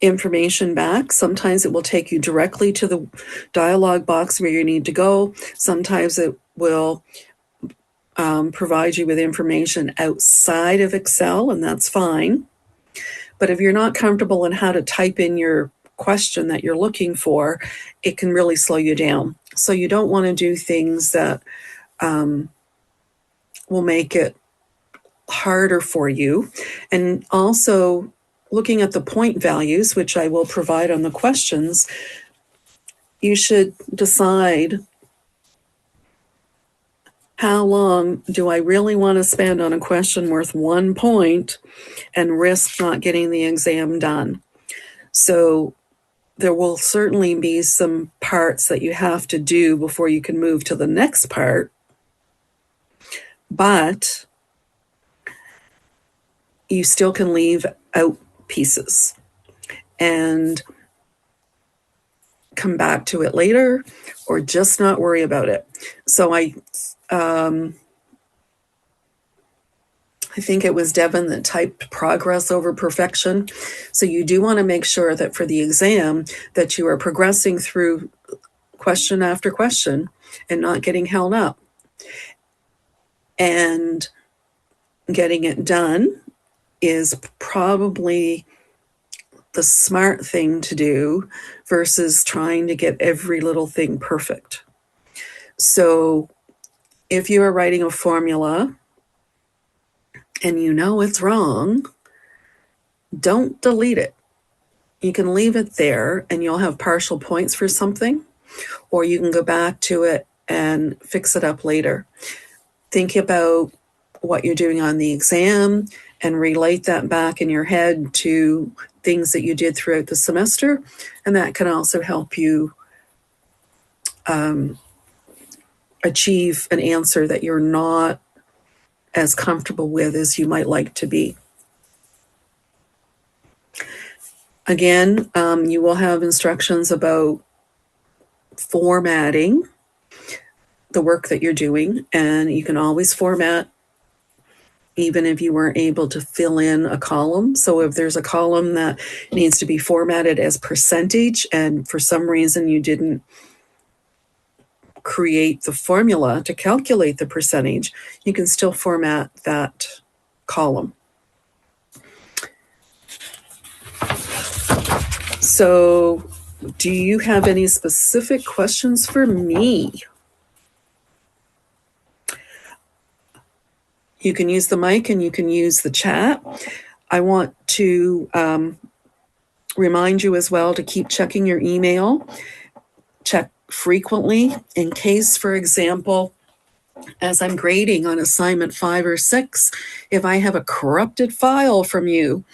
information back. Sometimes it will take you directly to the dialog box where you need to go. Sometimes it will provide you with information outside of Excel, and that's fine. But if you're not comfortable in how to type in your question that you're looking for, it can really slow you down. So you don't want to do things that will make it harder for you. And also looking at the point values, which I will provide on the questions, you should decide, how long do I really want to spend on a question worth 1 point and risk not getting the exam done? So there will certainly be some parts that you have to do before you can move to the next part, but you still can leave out pieces and come back to it later, or just not worry about it. So I think it was Devin that typed progress over perfection. So you do want to make sure that for the exam that you are progressing through question after question and not getting held up. And getting it done is probably the smart thing to do versus trying to get every little thing perfect. So if you are writing a formula and you know it's wrong, don't delete it. You can leave it there and you'll have partial points for something, or you can go back to it and fix it up later. Think about what you're doing on the exam and relate that back in your head to things that you did throughout the semester, and that can also help you achieve an answer that you're not as comfortable with as you might like to be. Again, you will have instructions about formatting the work that you're doing, and you can always format even if you weren't able to fill in a column. So if there's a column that needs to be formatted as percentage and for some reason you didn't create the formula to calculate the percentage, you can still format that column. So do you have any specific questions for me? You can use the mic and you can use the chat. I want to remind you as well to keep checking your email. Check frequently in case, for example, as I'm grading on assignment 5 or 6, if I have a corrupted file from you,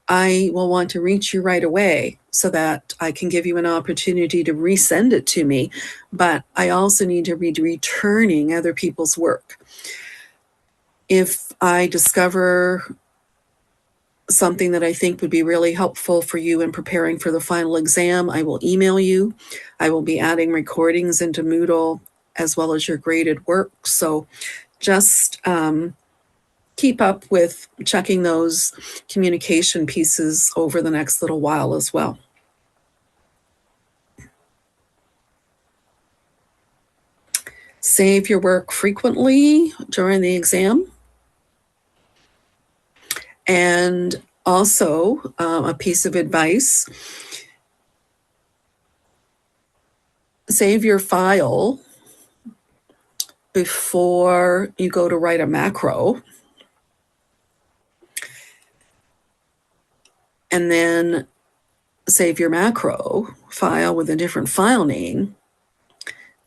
I will want to reach you right away so that I can give you an opportunity to resend it to me. But I also need to be returning other people's work. If I discover something that I think would be really helpful for you in preparing for the final exam, I will email you. I will be adding recordings into Moodle as well as your graded work. So just keep up with checking those communication pieces over the next little while as well. Save your work frequently during the exam. And also, a piece of advice, save your file before you go to write a macro. And then save your macro file with a different file name,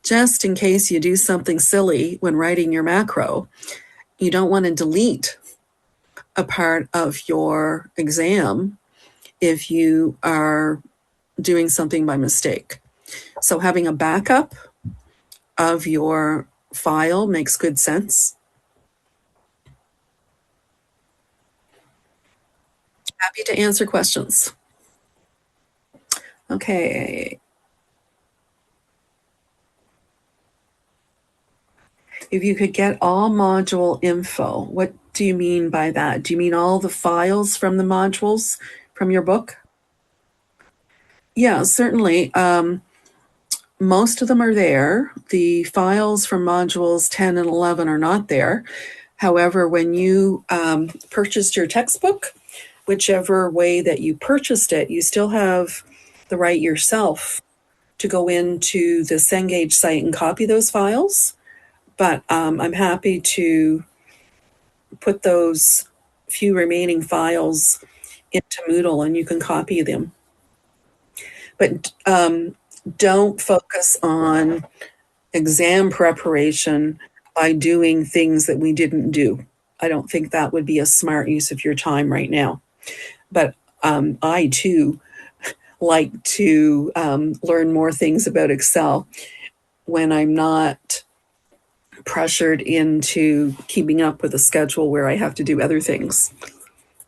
just in case you do something silly when writing your macro. You don't want to delete a part of your exam if you are doing something by mistake. So having a backup of your file makes good sense. Happy to answer questions. Okay. If you could get all module info, what do you mean by that? Do you mean all the files from the modules from your book? Yeah, certainly. Most of them are there. The files from modules 10 and 11 are not there. However, when you purchased your textbook, whichever way that you purchased it, you still have the right yourself to go into the Cengage site and copy those files. But I'm happy to put those few remaining files into Moodle and you can copy them. But don't focus on exam preparation by doing things that we didn't do. I don't think that would be a smart use of your time right now. But I too like to learn more things about Excel when I'm not pressured into keeping up with a schedule where I have to do other things.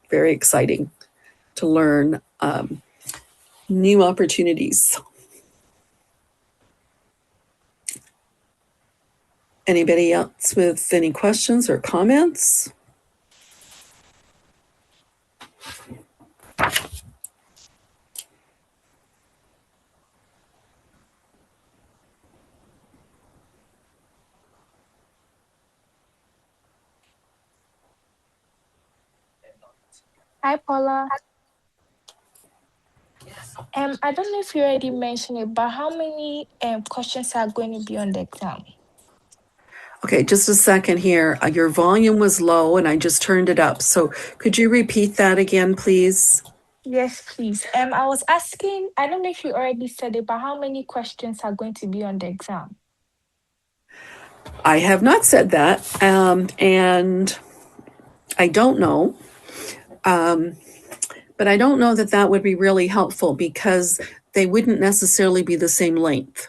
Very exciting to learn new opportunities. Anybody else with any questions or comments? Hi, Paula. I don't know if you already mentioned it, but how many questions are going to be on the exam? Okay, just a second here. Your volume was low and I just turned it up. So could you repeat that again, please? Yes, please. I was asking, I don't know if you already said it, but how many questions are going to be on the exam? I have not said that, and I don't know. But I don't know that that would be really helpful because they wouldn't necessarily be the same length.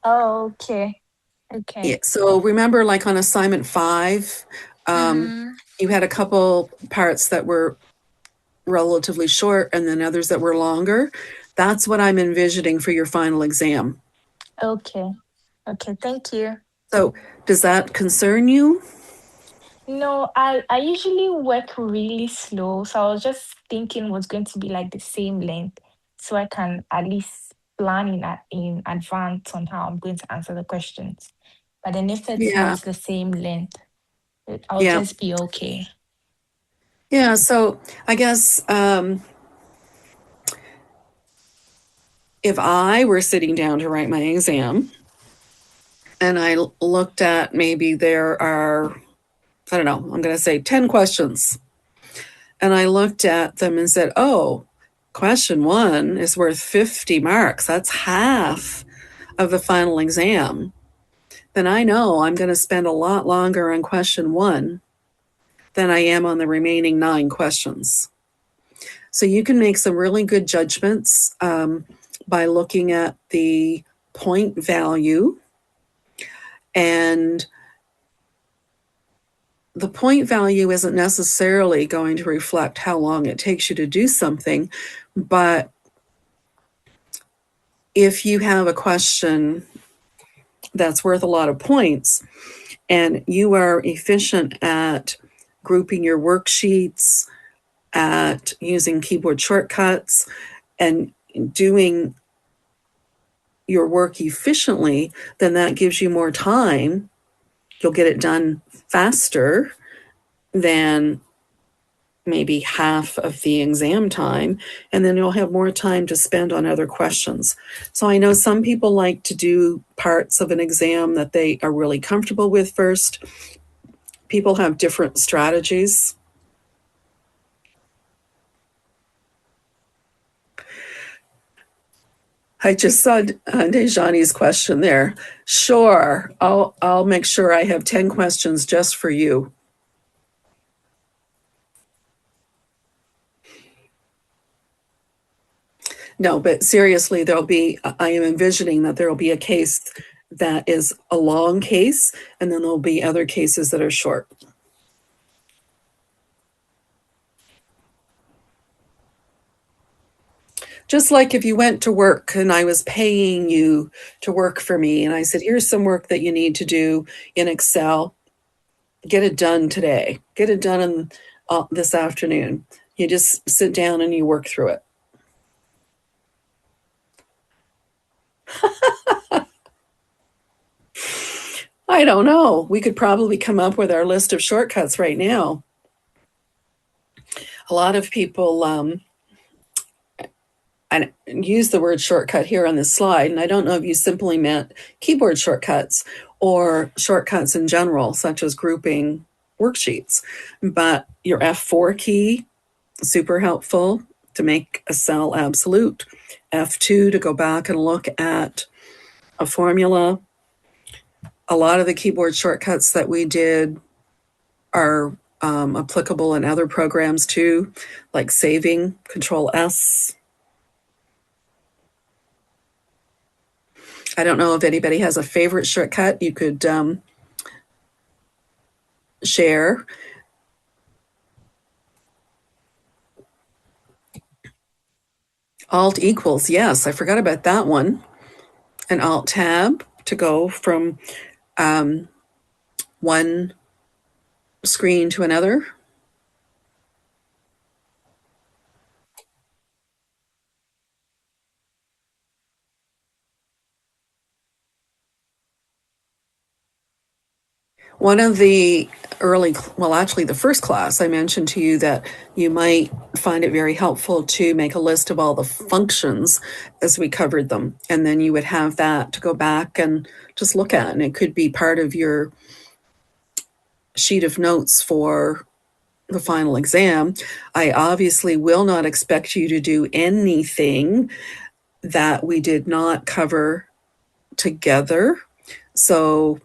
Oh, okay. Okay. Yeah, so remember, like on assignment 5, you had a couple parts that were relatively short and then others that were longer. That's what I'm envisioning for your final exam. Okay. Okay, thank you. So does that concern you? No, I usually work really slow, so I was just thinking what's going to be like the same length, so I can at least plan in advance on how I'm going to answer the questions. But then if it's Yeah, not the same length, I'll yeah, just be okay. yeah. So I guess if I were sitting down to write my exam, and I looked at maybe there are, I don't know, I'm going to say 10 questions. And I looked at them and said, oh, question one is worth 50 marks. That's half of the final exam. Then I know I'm going to spend a lot longer on question one than I am on the remaining 9 questions. So you can make some really good judgments by looking at the point value. And the point value isn't necessarily going to reflect how long it takes you to do something, but if you have a question that's worth a lot of points and you are efficient at grouping your worksheets, at using keyboard shortcuts, and doing your work efficiently, then that gives you more time. You'll get it done faster than maybe half of the exam time, and then you'll have more time to spend on other questions. So I know some people like to do parts of an exam that they are really comfortable with first. People have different strategies. I just saw Dejani's question there. Sure, I'll make sure I have 10 questions just for you. No, but seriously, I am envisioning that there will be a case that is a long case, and then there'll be other cases that are short. Just like if you went to work and I was paying you to work for me, and I said, here's some work that you need to do in Excel. Get it done today. Get it done this afternoon. You just sit down and you work through it. I don't know. We could probably come up with our list of shortcuts right now. A lot of people I use the word shortcut here on this slide, and I don't know if you simply meant keyboard shortcuts or shortcuts in general, such as grouping worksheets. But your F4 key, super helpful to make a cell absolute. F2 to go back and look at a formula. A lot of the keyboard shortcuts that we did are applicable in other programs too, like saving, Control S. I don't know if anybody has a favorite shortcut you could share. Alt equals, yes, I forgot about that one. An Alt tab to go from one screen to another. One of the actually, the first class, I mentioned to you that you might find it very helpful to make a list of all the functions as we covered them. And then you would have that to go back and just look at. And it could be part of your sheet of notes for the final exam. I obviously will not expect you to do anything that we did not cover together. So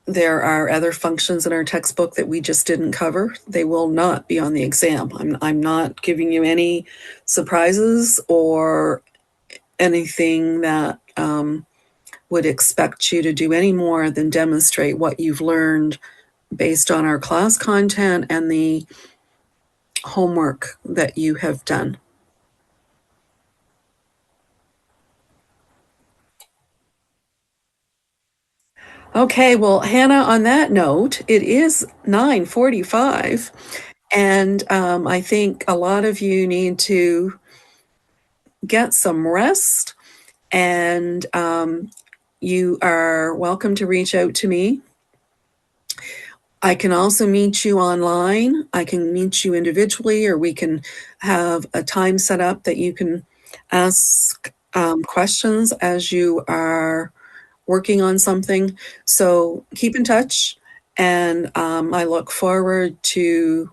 there are other functions in our textbook that we just didn't cover. They will not be on the exam. I'm not giving you any surprises or anything that would expect you to do any more than demonstrate what you've learned based on our class content and the homework that you have done. Okay, well, Hannah, on that note, it is 9:45, and I think a lot of you need to get some rest, and you are welcome to reach out to me. I can also meet you online. I can meet you individually, or we can have a time set up that you can ask questions as you are working on something. So keep in touch, and I look forward to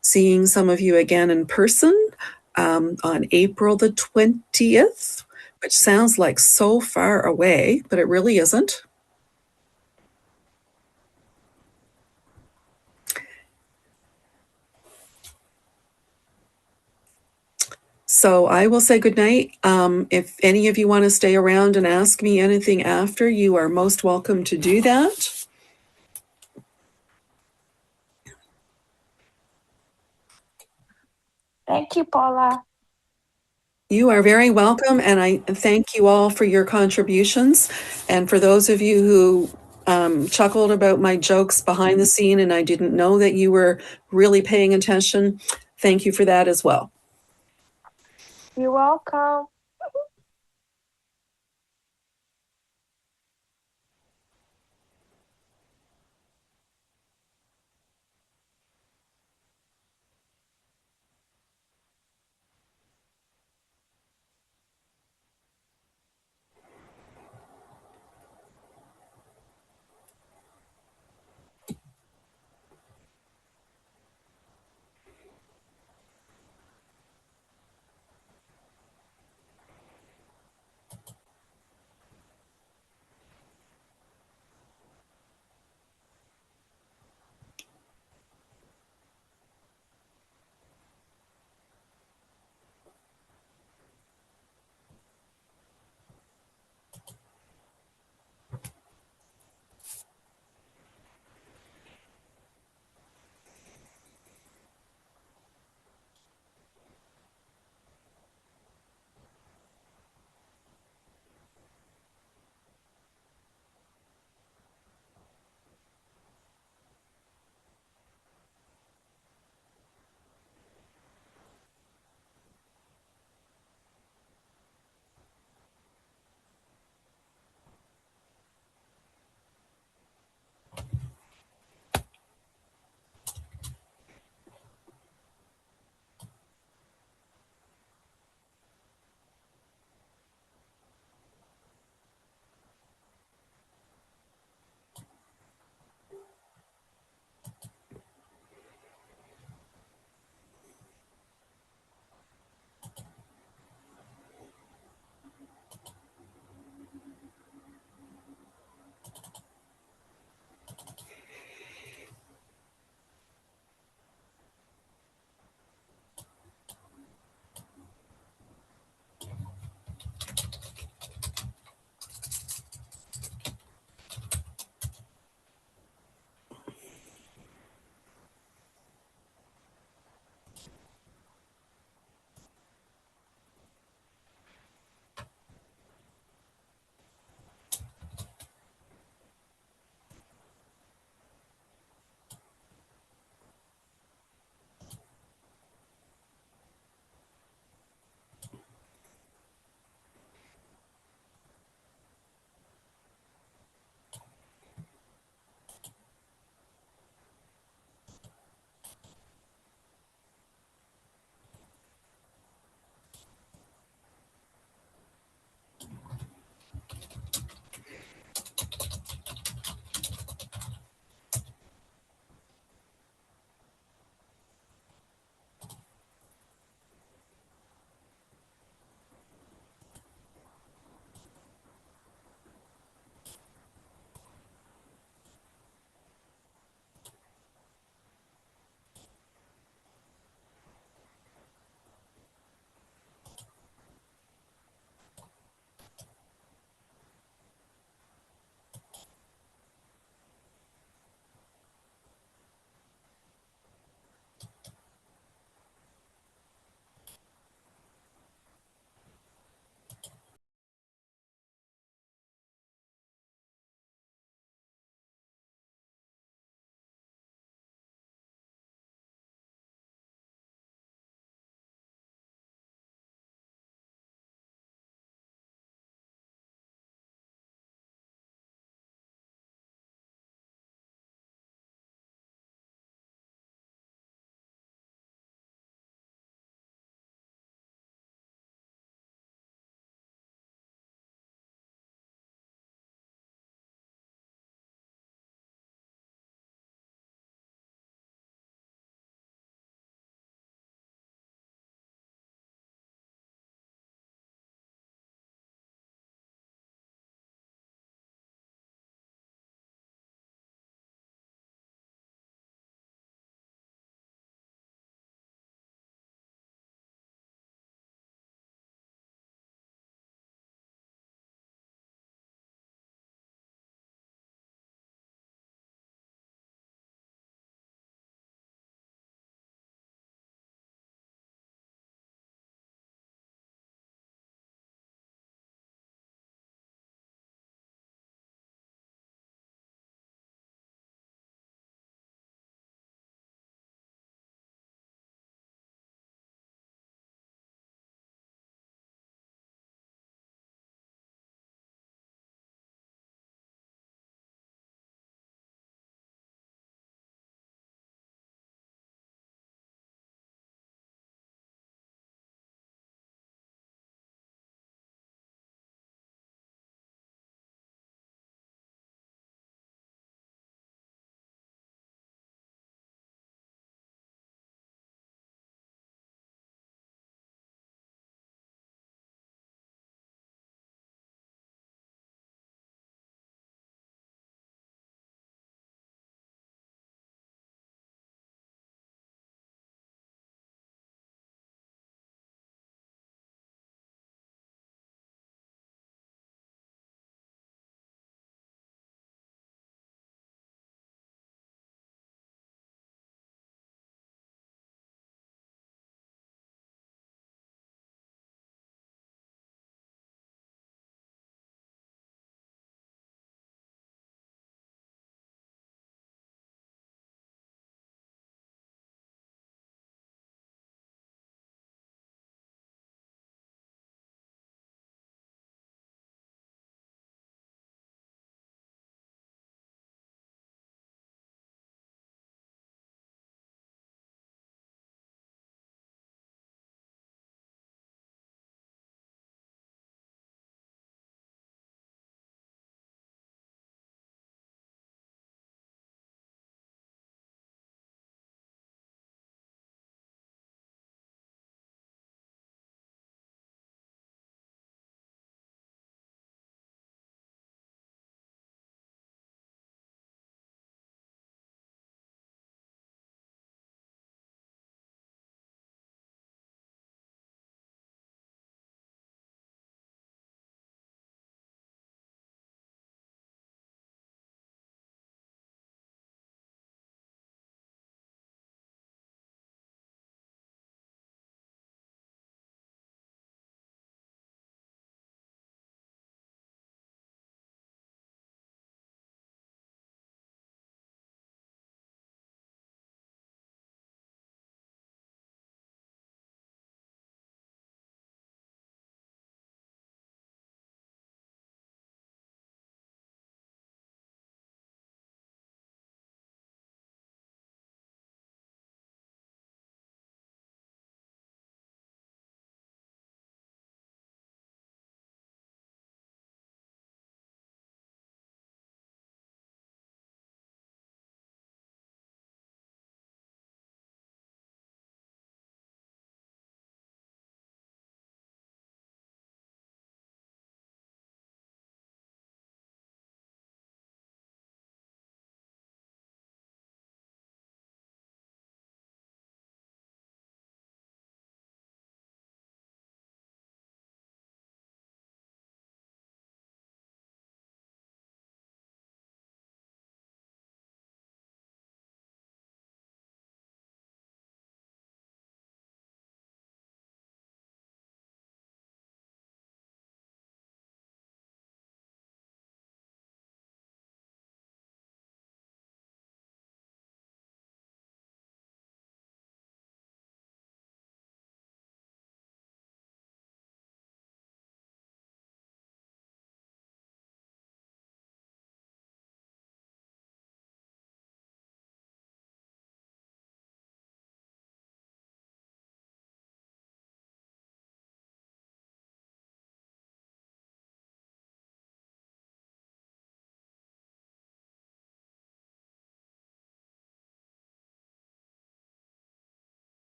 seeing some of you again in person on April the 20th, which sounds like so far away, but it really isn't. So I will say goodnight. If any of you want to stay around and ask me anything after, you are most welcome to do that. Thank you, Paula. You are very welcome, and I thank you all for your contributions. And for those of you who chuckled about my jokes behind the scene and I didn't know that you were really paying attention, thank you for that as well. You're welcome.